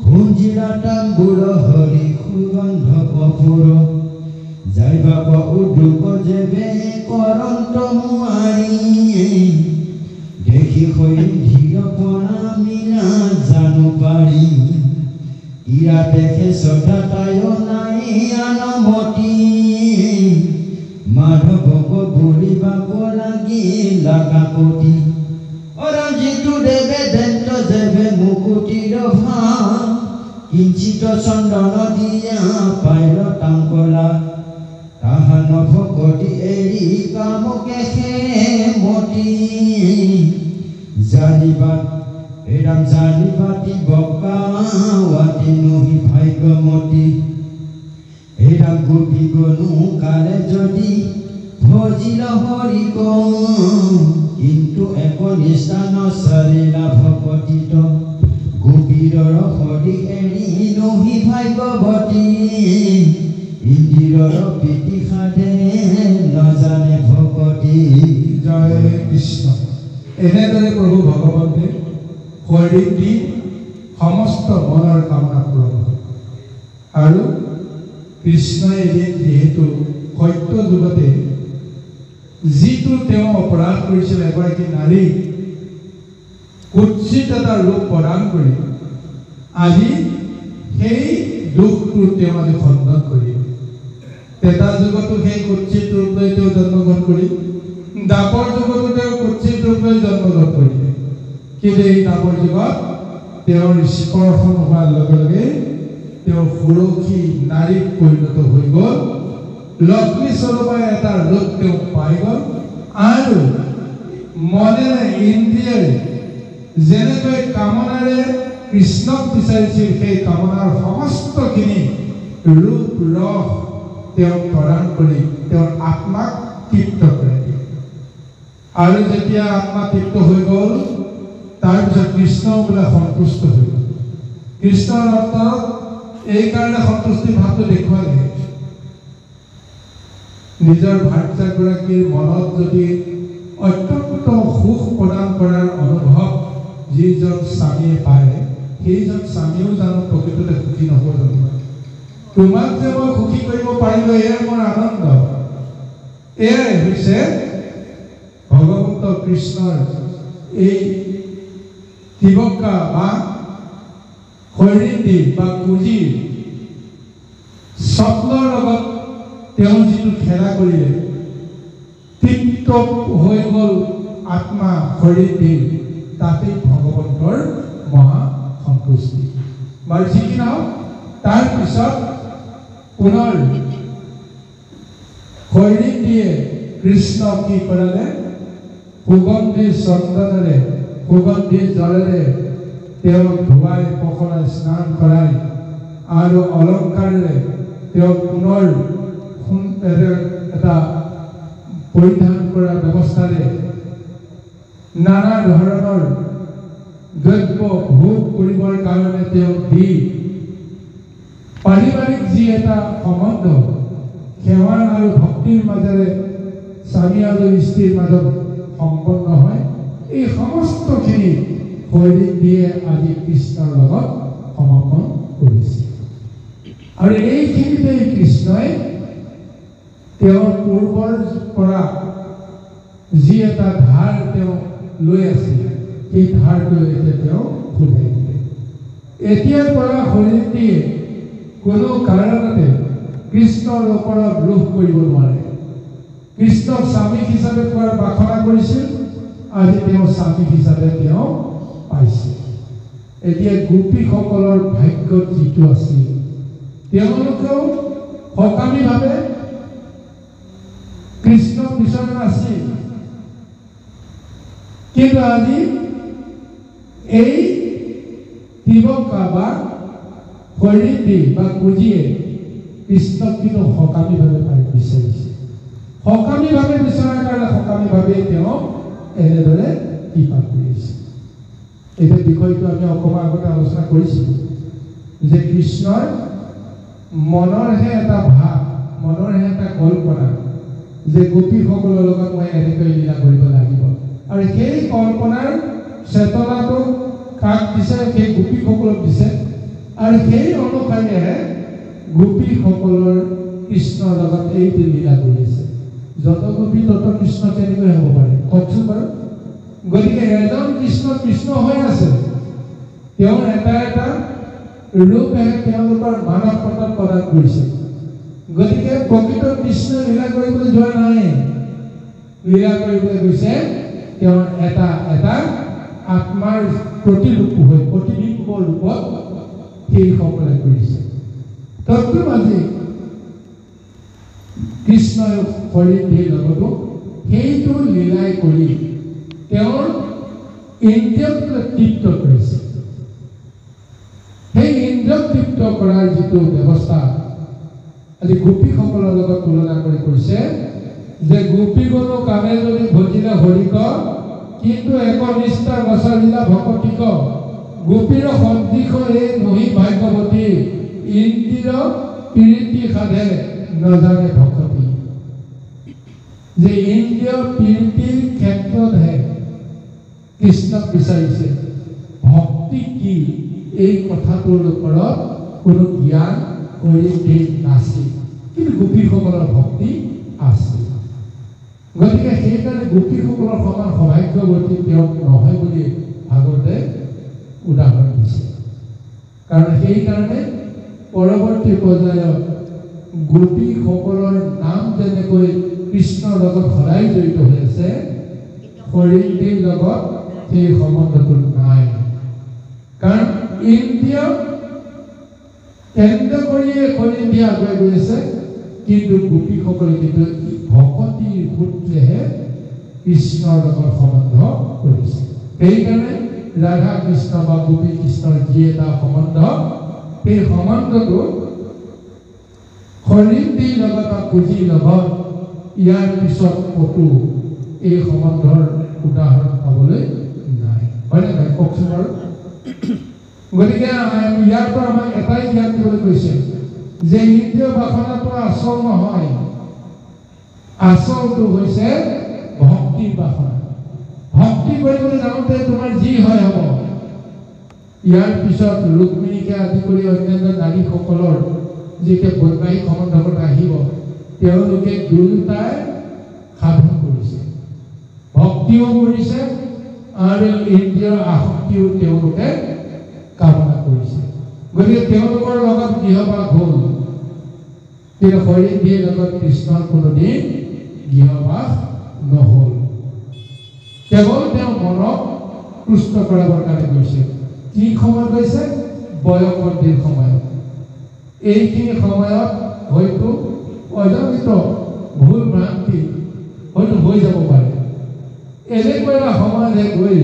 ভুঞ্জিলা তাম্বুৰ হৰি সুগন্ধ কপুৰ যাই বাপ উদ্যোগ যেবে কৰন্ত মুৱাৰী দেখি হৈ ধীৰপনা মীনা জানো পাৰি ইয়া দেখে শ্ৰদ্ধা তায় নাই আনমতি মাধৱক বুলিবাক লাগি লাগাপতি অৰঞ্জিতু দেৱে দন্ত যেবে মুকুটিৰ ভা কিঞ্চিত চন্দন দিয়া পাইল টাংকলা তাহা নভকতি এৰি কামকে মতি জানিবাত এৰাম জানিবাতি বকাৱাতি নহি ভাগ্যমতী এৰা গোপী গনু কালে যদি ভজিল হৰিক কিন্তু এক নিষ্ঠা নচাৰিলা ভকতিত গোপীৰৰ হৰি এৰি নহি ভাগ্যৱতী ইন্দিৰৰ প্ৰীতি সাধে নজানে ভকতি জয় এনেদৰে প্ৰভু ভগৱন্তে শৰীৰ দি সমস্ত মনৰ কামনা পূৰণ হয় আৰু কৃষ্ণই এদিন যিহেতু সত্য যুগতে যিটো তেওঁ অপৰাধ কৰিছিল এগৰাকী নাৰী কুৎসিত এটা ৰূপ প্ৰদান কৰি আজি সেই দুখটো তেওঁ আজি খণ্ডন কৰি তেতা যুগতো সেই কুৎসিত ৰূপ লৈ তেওঁ জন্মগ্ৰহণ কৰি দাপৰ যুগতো তেওঁ কুৎসিত ৰূপ লৈ জন্মগ্ৰহণ কৰিলে কিন্তু এই দাপৰ যুগত তেওঁৰ স্পৰ্শ নোহোৱাৰ লগে লগে তেওঁ সুৰক্ষী নাৰীত পৰিণত হৈ গ'ল লক্ষ্মী স্বৰূপৰ এটা ৰূপ তেওঁ পাই গ'ল আৰু মনেৰে ইন্দ্ৰিয়েৰে যেনেকৈ কামনাৰে কৃষ্ণক বিচাৰিছিল সেই কামনাৰ সমস্তখিনি ৰূপ ৰস তেওঁ প্ৰদান কৰি তেওঁৰ আত্মাক তৃপ্ত কৰে আৰু যেতিয়া আত্মা তৃপ্ত হৈ গ'ল তাৰপিছত কৃষ্ণ বোলে সন্তুষ্ট হৈ গ'ল কৃষ্ণৰ অন্তৰত এইকাৰণে সন্তুষ্টি ভাৱটো দেখুৱালে নিজৰ ভাৰ্যাগৰাকীৰ মনত যদি অত্যন্ত সুখ প্ৰদান কৰাৰ অনুভৱ যিজন স্বামীয়ে পায় সেইজন স্বামীও জানো প্ৰকৃততে সুখী নহ'ব জানো তোমাক যে মই সুখী কৰিব পাৰিলোঁ এয়াই মোৰ আনন্দ এয়াই হৈছে ভগৱন্ত কৃষ্ণৰ এই তিবকা বা শৰীৰটি বা পুঁজিৰ স্বপ্নৰ লগত তেওঁ যিটো খেলা কৰিলে তৃপ্ত হৈ গ'ল আত্মা শৰীৰটি তাতেই ভগৱন্তৰ মহা সন্তুষ্টি বাৰু যি কি নহওক তাৰপিছত পুনৰ শৰীৰটিয়ে কৃষ্ণ কি কৰালে সুগন্ধি চন্দনেৰে সুগন্ধি জলেৰে তেওঁ ধুৱাই পখলাই স্নান কৰাই আৰু অলংকাৰেৰে তেওঁ পুনৰ এটা পৰিধান কৰাৰ ব্যৱস্থাৰে নানা ধৰণৰ দ্ৰব্য ভোগ কৰিবৰ কাৰণে তেওঁ দি পাৰিবাৰিক যি এটা সম্বন্ধ সেৱা আৰু ভক্তিৰ মাজেৰে স্বামী আৰু স্ত্ৰীৰ মাজত সম্পন্ন হয় এই সমস্তখিনি শৰীৰ দিয়ে আজি কৃষ্ণৰ লগত সমৰ্পণ কৰিছে আৰু এইখিনিতে কৃষ্ণই তেওঁৰ পূৰ্বৰ পৰা যি এটা ধাৰ তেওঁ লৈ আছিল সেই ধাৰটো এতিয়া তেওঁ ঘূৰাই দিলে এতিয়াৰ পৰা শৰীৰটিয়ে কোনো কাৰণতে কৃষ্ণৰ ওপৰত লোভ কৰিব নোৱাৰে কৃষ্ণক স্বামী হিচাপে পোৱাৰ বাসনা কৰিছিল আজি তেওঁ স্বামী হিচাপে তেওঁ পাইছে এতিয়া গোপীসকলৰ ভাগ্যত যিটো আছিল তেওঁলোকেও সকামীভাৱে কৃষ্ণক বিচৰা নাছিল কিন্তু আজি এই তিবকা বা শৰীৰটি বা পুঁজিয়ে কৃষ্ণক কিন্তু সকামীভাৱে পাই বিচাৰিছে সকামীভাৱে বিচৰাৰ কাৰণে সকামীভাৱে তেওঁ এনেদৰে কৃপা কৰিছে এই বিষয়টো আমি অকণমান আগতে আলোচনা কৰিছিলোঁ যে কৃষ্ণৰ মনৰহে এটা ভাৱ মনৰহে এটা কল্পনা যে গোপীসকলৰ লগত মই এনেকৈ লীলা কৰিব লাগিব আৰু সেই কল্পনাৰ চেতনাটো কাক দিছে সেই গোপীসকলক দিছে আৰু সেই অনুসাৰে গোপীসকলৰ কৃষ্ণৰ লগত এইটো লীলা কৰিছে যত গোপী তত কৃষ্ণ কেনেকৈ হ'ব পাৰে কওকচোন বাৰু গতিকে এজন কৃষ্ণ কৃষ্ণ হৈ আছে তেওঁৰ এটা এটা ৰূপেহে তেওঁলোকৰ মানৱ পতন প্ৰদান কৰিছে গতিকে প্ৰকৃত কৃষ্ণ লীলা কৰিবলৈ যোৱা নাই লীলা কৰিবলৈ গৈছে তেওঁৰ এটা এটা আত্মাৰ প্ৰতিৰূপ হৈ প্ৰতিবিম্ব ৰূপত সেইসকলে কৰিছে তৎপূৰ্বে কৃষ্ণই শৰীৰটিৰ লগতো সেইটো লীলাই কৰি তেওঁৰ ইন্দ্ৰিয়ক তৃপ্ত কৰিছে সেই ইন্দ্ৰিয়ক তৃপ্ত কৰাৰ যিটো ব্যৱস্থা আজি গোপীসকলৰ লগত তুলনা কৰি কৈছে যে গোপীগণ কামে যদি ভজিলে হৰিক কিন্তু একনিষ্ঠা নচলিলা ভকতিক গোপীৰ সন্দিশ এই মহি ভাগ্যৱতী ইন্দ্ৰিয় প্ৰীতি সাধে নজানে ভকতি যে ইন্দ্ৰিয় প্ৰীতিৰ ক্ষেত্ৰতহে কৃষ্ণক বিচাৰিছে ভক্তি কি এই কথাটোৰ ওপৰত কোনো জ্ঞান কৰি দিয়া নাছিল কিন্তু গোপীসকলৰ ভক্তি আছিল গতিকে সেইকাৰণে গোপীসকলৰ সমান সৌভাগ্যৱতী তেওঁক নহয় বুলি ভাগৱতে উদাহৰণ দিছে কাৰণ সেইকাৰণে পৰৱৰ্তী পৰ্যায়ত গোপীসকলৰ নাম যেনেকৈ কৃষ্ণৰ লগত সদায় জড়িত হৈ আছে হৰিণীৰ লগত সেই সম্বন্ধটো নাই কাৰণ ইন্দ্ৰিয় কেন্দ্ৰ কৰিয়ে হৰিণী আগুৱাই গৈ আছে কিন্তু গোপীসকলে কিন্তু ভকতিৰ সূত্ৰেহে কৃষ্ণৰ লগত সম্বন্ধ কৰিছে সেইকাৰণে ৰাধা কৃষ্ণ বা গোপী কৃষ্ণৰ যি এটা সম্বন্ধ সেই সম্বন্ধটো হৰিণীৰ লগত বা পুঁজিৰ লগত ইয়াৰ পিছত ক'তো এই সম্বন্ধৰ উদাহৰণ পাবলৈ নাই হয়নে নাই কওকচোন বাৰু গতিকে ইয়াৰ পৰা আমাক এটাই জ্ঞান দিবলৈ কৈছে যে ইন্দ্ৰিয় বাসনাটো আচল নহয় আচলটো হৈছে ভক্তিৰ বাসনা ভক্তি কৰিবলৈ যাওঁতে তোমাৰ যি হয় হ'ব ইয়াৰ পিছত ৰুক্মিণীকে আদি কৰি অন্যান্য নাৰীসকলৰ যেতিয়া বৈবাহিক সম্বন্ধত আহিব তেওঁলোকে দুয়োটাই সাধন কৰিছে ভক্তিও কৰিছে আৰু ইন্দ্ৰিয়ৰ আসক্তিও তেওঁলোকে কামনা কৰিছে গতিকে তেওঁলোকৰ লগত গৃহবাস হ'ল কিন্তু হৰিণীৰ লগত কৃষ্ণৰ কোনোদিন গৃহবাস নহ'ল কেৱল তেওঁ মনক তুষ্ট কৰাবৰ কাৰণে গৈছে কি সময়ত গৈছে বয়সৰ সময়ত এইখিনি সময়ত হয়তো অজনিত ভুল ভ্ৰান্তি হয়তো হৈ যাব পাৰে এনেকুৱা এটা সময়তে গৈ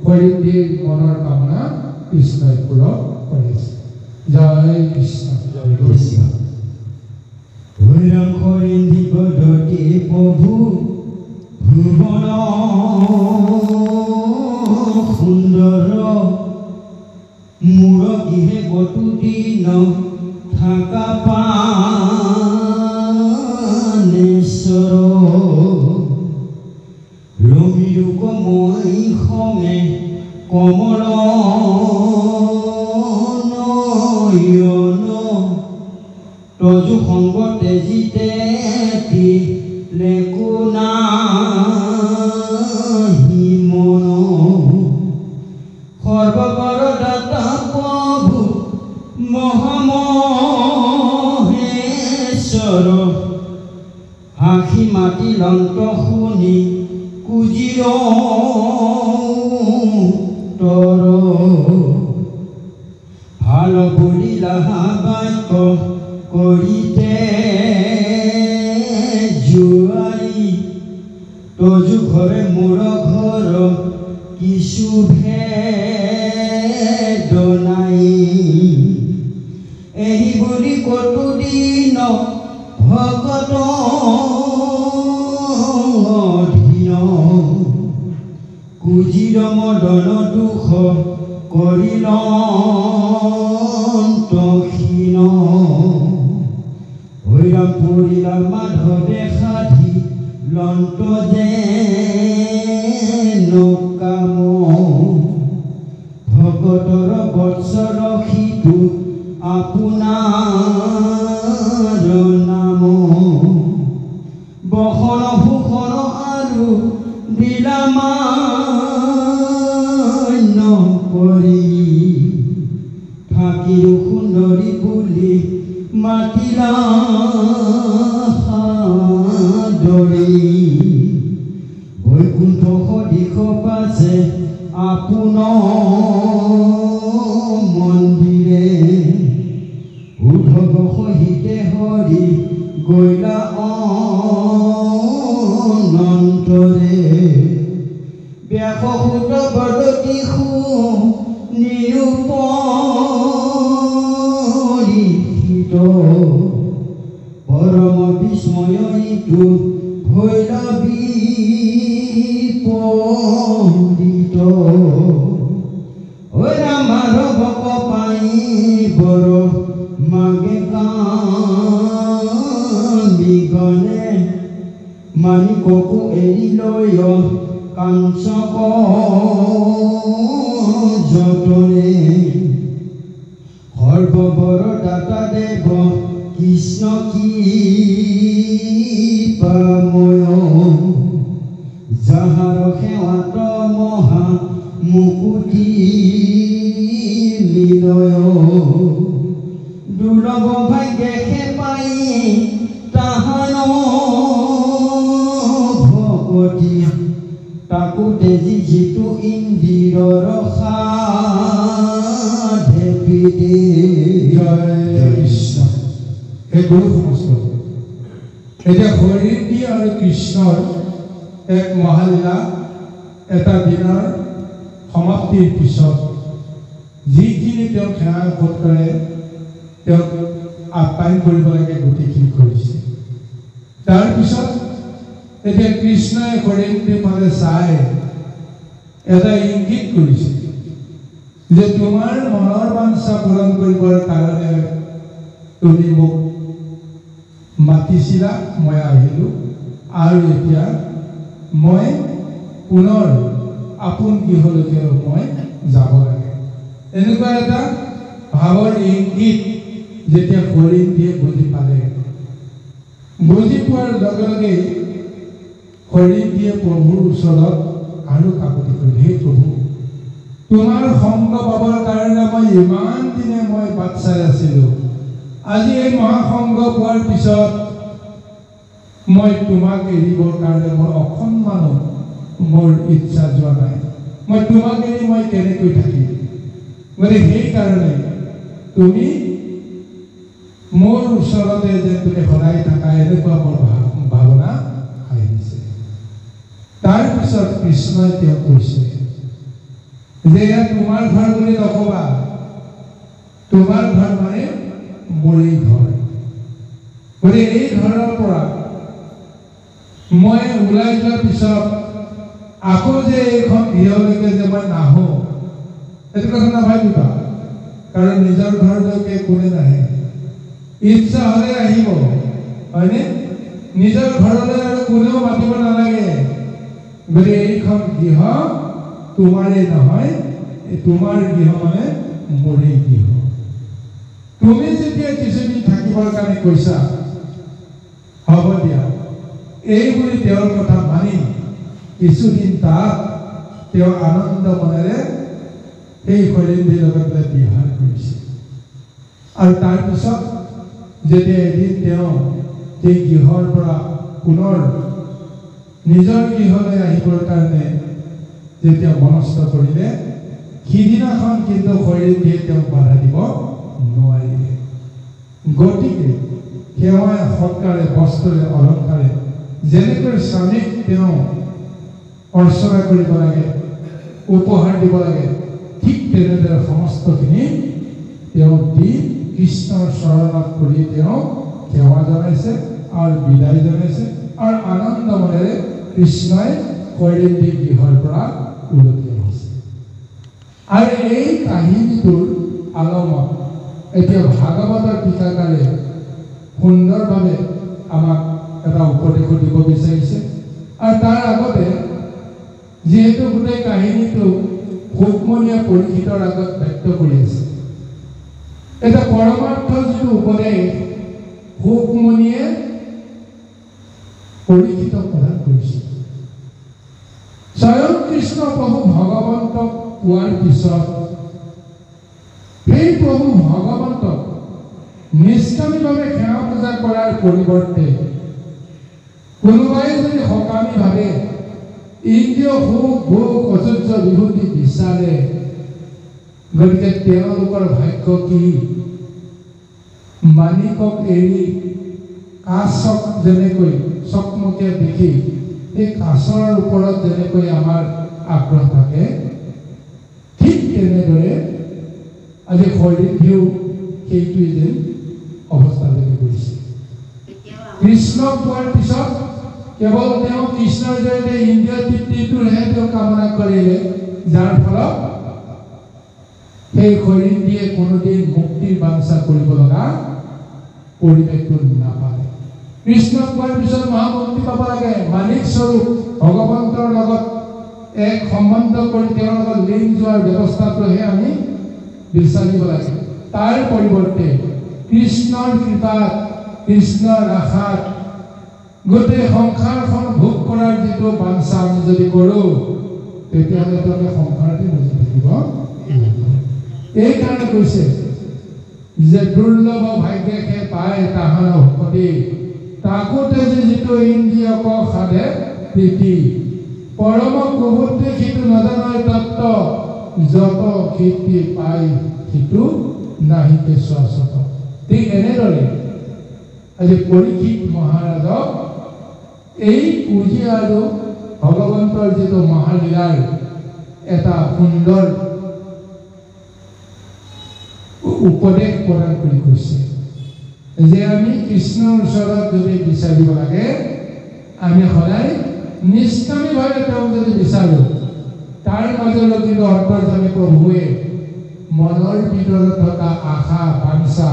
হৰিণীৰ মনৰ কামনা কৃষ্ণই পূৰণ কৰিছে জয় কৃষ্ণ জয় কৃষ্ণ হৰিৰাম হৰিণী বদতি প্ৰভু ভুৱন সুন্দৰ মূৰ গৃহে বটু দিন থাকা পানেশ্বৰ ৰমিৰুক মই সমে কমল নয়ন তজু সংগ তেজিতে লেকুনাহি মন সৰ্বকৰ দাতা প্ৰভু মহামহেশ্বৰ আখি মাতি লন্ত শুনি কুজিৰ তৰ ভাল বুলিলা বাক্য কৰিতে জোৱাৰী তজু ঘৰে মোৰ ঘৰ কিছু ভেদ নাই এই বুলি কতো দিন ভকত অধীন কুজিৰ মদন দুখ কৰিল তহীন হৈৰাম পৰিলা মাধৱে সাধি লন্ত যে নকাম ভকতৰ বৎসৰ সিটো আপোনাৰ নাম বসন ভূষণ আৰু দিলামান্য কৰি থাকিও সুন্দৰী বুলি মাতিলা সাদৰি বৈকুণ্ঠ সদিশ পাছে আপোনাৰ মন্দিৰে উদ্ধৱ সহিতে হৰি গৈলা অনন্তৰে ব্যাসসূত বদতি নিৰূপৰিহিত পৰম বিস্ময়িতু হৈলা বিপণ্ডিত ৰামাৰ বক পাই বৰ মাগে কামিগনে মানিককো এৰি লৈ কাঞ্চক মুকুতি নিলয় দুৰ্লভ ভাগ্যে পাই তাহান ভকতি তাকো তেজি যিটো ইন্দিৰৰ সাধে পিতে জয় কৃষ্ণ। এই গুৰু সমস্ত এতিয়া হৰিদ্ৰী আৰু কৃষ্ণৰ এক মহালীলা এটা দিনৰ সমাপ্তিৰ পিছত যিখিনি তেওঁ সেৱা ভোট কৰে তেওঁক আপ্যায়ন কৰিব লাগে গোটেইখিনি কৰিছে। তাৰপিছত এতিয়া কৃষ্ণই হৰিদ্ৰীৰ ফালে চাই এটা ইংগিত কৰিছে যে তোমাৰ মনৰ বাঞ্ছা পূৰণ কৰিবৰ কাৰণে তুমি মোক মাতিছিলা, মই আহিলো আৰু এতিয়া মই পুনৰ আপোন গৃহলৈকে মই যাব লাগে। এনেকুৱা এটা ভাৱৰ ইংগিত যেতিয়া হৰিদ্ৰীয়ে বুজি পালে, বুজি পোৱাৰ লগে লগে হৰিদ্ৰীয়ে প্ৰভুৰ ওচৰত আৰু কাকতি কৰিলে, হে প্ৰভু, তোমাৰ সংগ পাবৰ কাৰণে মই ইমান দিনে মই বাট চাই আছিলো। আজি এই মহাসংগ পোৱাৰ পিছত মই তোমাক এৰিবৰ কাৰণে মই অকণমানো মোৰ ইচ্ছা যোৱা নাই। মই তোমাক এৰি মই কেনেকৈ থাকিম? গতিকে সেইকাৰণে তুমি মোৰ ওচৰতে যে তুমি সদায় থাকা, এনেকুৱা মোৰ ভাৱনা আহিছে। তাৰপিছত কৃষ্ণই তেওঁক কৈছে যে এয়া তোমাৰ ঘৰ বুলি নকবা, তোমাৰ ঘৰ মানে মোৰেই ঘৰ। গতিকে এই ঘৰৰ পৰা মই ওলাই যোৱাৰ পিছত আকৌ যে এইখন গৃহলৈকে যে মই নাহো, সেইটো কথা নাভাবিবা, কাৰণ নিজৰ ঘৰলৈকে কোনে নাহে, ইচ্ছা হ'লে আহিব, হয়নে? নিজৰ ঘৰলৈ আৰু কোনেও মাতিব নালাগে। গতিকে এইখন গৃহ তোমাৰেই নহয়, তোমাৰ গৃহ মানে মোৰেই গৃহ। তুমি যেতিয়া কিছুদিন থাকিবৰ কাৰণে কৈছা, হ'ব দিয়া, এই বুলি তেওঁৰ কথা মানি কিছুদিন তাত তেওঁ আনন্দ মনেৰে সেই হৰিদ্ৰীৰ লগত বিহাৰ কৰিছে। আৰু তাৰপিছত যেতিয়া এদিন তেওঁ সেই গৃহৰ পৰা পুনৰ নিজৰ গৃহলৈ আহিবৰ কাৰণে যেতিয়া মনস্থ কৰিলে, সিদিনাখন কিন্তু হৰিদ্ৰীয়ে তেওঁক বাধা দিব নোৱাৰিলে। গতিকে সেৱাই সৎকাৰে বস্ত্ৰৰে অলংকাৰে যেনেকৈ স্বামীক তেওঁ অৰ্চনা কৰিব লাগে, উপহাৰ দিব লাগে, ঠিক তেনেদৰে সমস্তখিনি তেওঁ দি কৃষ্ণৰ চৰণত পৰি তেওঁ সেৱা জনাইছে আৰু বিদায় জনাইছে। আৰু আনন্দ মনেৰে কৃষ্ণই হৰিদ্ৰী গৃহৰ পৰা উলটি আহিছে। আৰু এই কাহিনীটোৰ আলমত এতিয়া ভাগৱতৰ টীকাকাৰে সুন্দৰভাৱে আমাক এটা উপদেশো দিব বিচাৰিছে। আৰু তাৰ আগতে যিহেতু গোটেই কাহিনীটো ভোকমনীয়া পৰীক্ষিতৰ আগত ব্যক্ত কৰি আছে, এটা পৰমাৰ্থ যিটো উপদেশ ভোকমনীয়ে পৰীক্ষিতক প্ৰদান কৰিছে। স্বয়ং কৃষ্ণ প্ৰভু ভগৱন্তক পোৱাৰ পিছত সেই প্ৰভু ভগৱন্তক নিষ্কামীভাৱে সেৱা পূজা কৰাৰ পৰিৱৰ্তে কোনোবাই যদি সকামীভাৱে ইন্দ্ৰিয় সুখ ভোগ ঐশ্বৰ্য বিভূতি বিচাৰে, গতিকে তেওঁলোকৰ ভাগ্য কি? মানিকক এৰি কাছক যেনেকৈ চকমকীয়া দেখি এই কাছৰ ওপৰত যেনেকৈ আমাৰ আগ্ৰহ থাকে, ঠিক তেনেদৰে আজি হৰিদ্ৰীয়েও সেইটোৱে যেন অৱস্থালৈকে গৈছে। কৃষ্ণক পোৱাৰ পিছত কেৱল তেওঁ কৃষ্ণৰ জৰিয়তে ইন্দ্ৰিয় তৃপ্তিটোহে তেওঁ কামনা কৰিলে, যাৰ ফলত সেই হৰিদ্ৰীয়ে কোনোদিন মুক্তিৰ বাঞ্ছা কৰিব লগা পৰিৱেশটো নাপালে। কৃষ্ণক পোৱাৰ পিছত মহামুক্তি পাব লাগে, মানিক স্বৰূপ ভগৱন্তৰ লগত এক সম্বন্ধ কৰি তেওঁৰ লগত লীন যোৱাৰ ব্যৱস্থাটোহে আমি বিচাৰিব লাগে। তাৰ পৰিৱৰ্তে কৃষ্ণৰ কৃপাত, কৃষ্ণৰ আশাত গোটেই সংসাৰখন ভোগ কৰাৰ যিটো বাঞ্ছা আমি যদি কৰোঁ, তেতিয়াহ'লে আমি সংসাৰতে এই কাৰণে কৈছে যে দুৰ্লভ ভাগ্যে পায় তাহাৰ ভকতি তাকোতে যে যিটো ইন্দ্ৰিয়ক সাধে প্ৰীতি পৰম কুহুতে সিটো নাজানয় তত্ত্ব যত কীৰ্তি পাই সিটো নাহিতে শাশ্বত। ঠিক এনেদৰে আজি পৰীক্ষিত মহাৰাজক এই পুঁজি আৰু ভগৱন্তৰ যিটো মহালীলাৰ এটা সুন্দৰ উপদেশ প্ৰদান কৰি কৈছে যে আমি কৃষ্ণৰ ওচৰত যদি বিচাৰিব লাগে আমি সদায় নিষ্কামীভাৱে তেওঁক যদি বিচাৰোঁ তাৰ মাজলৈ কিন্তু অন্তৰ্যামী প্ৰভুৱে মনৰ ভিতৰত থকা আশা বাঞ্ছা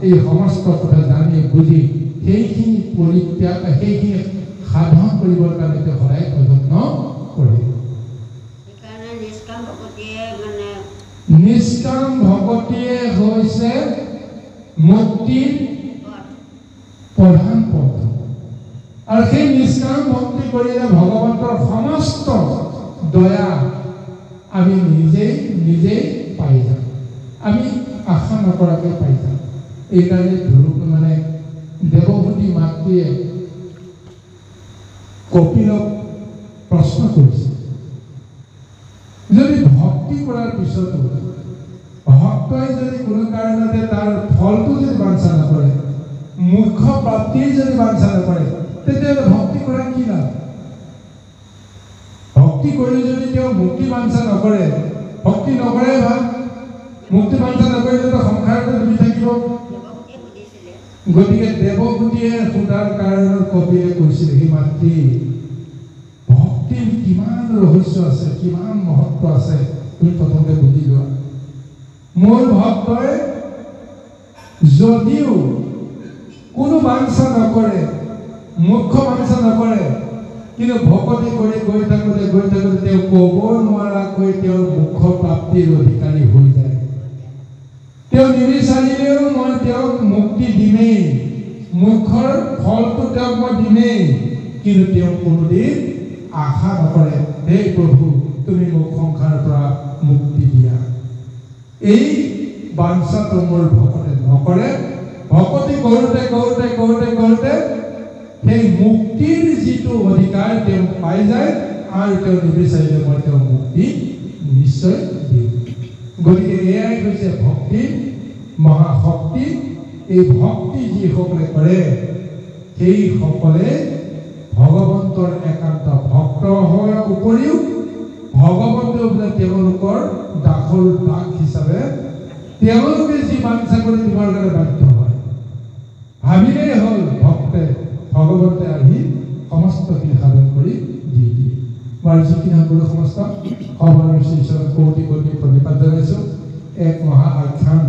এই সমস্ত কথা জানি বুজি সেইখিনি পৰিত্যাগ সেইখিনি সাধন কৰিবৰ কাৰণে তেওঁ সদায় প্ৰযত্ন কৰে। নিষ্কাম ভকতিয়ে হৈছে মুক্তিৰ প্ৰধান পথ আৰু সেই নিষ্কাম ভক্তি কৰিলে ভগৱন্তৰ সমস্ত দয়া আমি নিজেই পাই যাম, আমি আশা নকৰাকৈ পাই যাম। এইকাৰণে মানে দেৱভূতি মাতৃয়ে কপিলক প্ৰশ্ন কৰিছে যদি ভক্তি কৰাৰ পিছতো ভক্তই যদি কোনো কাৰণতে তাৰ ফলটো যদি বাঞ্ছা নকৰে মুখ্য প্ৰাপ্তিৰ যদি বাঞ্ছা নকৰে তেতিয়াহ'লে ভক্তি কৰাৰ কি লাভ? ভক্তি কৰি যদি তেওঁ মুক্তি বাঞ্ছা নকৰে ভক্তি নকৰে ভাল মুক্তি বাঞ্ছা নকৰিলে সংসাৰতে ডুবি থাকিব। গতিকে দেৱভূতিয়ে সোধাৰ কাৰণত কবিয়ে কৈছিল সেই মাতৃ ভক্তিৰ কিমান ৰহস্য আছে কিমান মহত্ব আছে তুমি প্ৰথমতে বুজি লোৱা। মোৰ ভক্তই যদিও কোনো বাঞ্ছা নকৰে মুখ্য বাঞ্ছা নকৰে কিন্তু ভকতি কৰি গৈ থাকোঁতে তেওঁ ক'ব নোৱাৰাকৈ তেওঁৰ মুখ্য প্ৰাপ্তিৰ অধিকাৰী হৈ যায়। তেওঁ নিবিচাৰিলেও মই তেওঁক মুক্তি দিমেই মুখ্যৰ ফলটো তেওঁক মই দিমেই কিন্তু তেওঁ কোনোদিন আশা নকৰে হে প্ৰভু তুমি মোক সংসাৰৰ পৰা মুক্তি দিয়া। এই বাঞ্ছাটো মোৰ ভকতে নকৰে। ভকতি কৰোঁতে সেই মুক্তিৰ যিটো অধিকাৰ তেওঁ পাই যায় আৰু তেওঁ নিবিচাৰিলে মই তেওঁ মুক্তি নিশ্চয় দিম। গতিকে এয়াই হৈছে ভক্তিৰ মহাশক্তি। এই ভক্তি যিসকলে কৰে সেইসকলে ভগৱন্তৰ একান্ত ভক্ত হোৱাৰ উপৰিও ভগৱন্তেও বোলে তেওঁলোকৰ দাসৰ দাস হিচাপে তেওঁলোকে যি বাঞ্ছা কৰি দিবৰ কাৰণে বাধ্য হয়। ভাবিলেই হ'ল ভক্তে ভগৱন্তে আহি সমস্তখিনি সাধন কৰি দি দিয়ে। বাৰু যিখিনি সকলো সমস্ত সৰ্বনৰ শ্ৰী ঈশ্বৰত কোটি কোটি প্ৰণিপাত জনাইছোঁ। এক মহা আখ্যান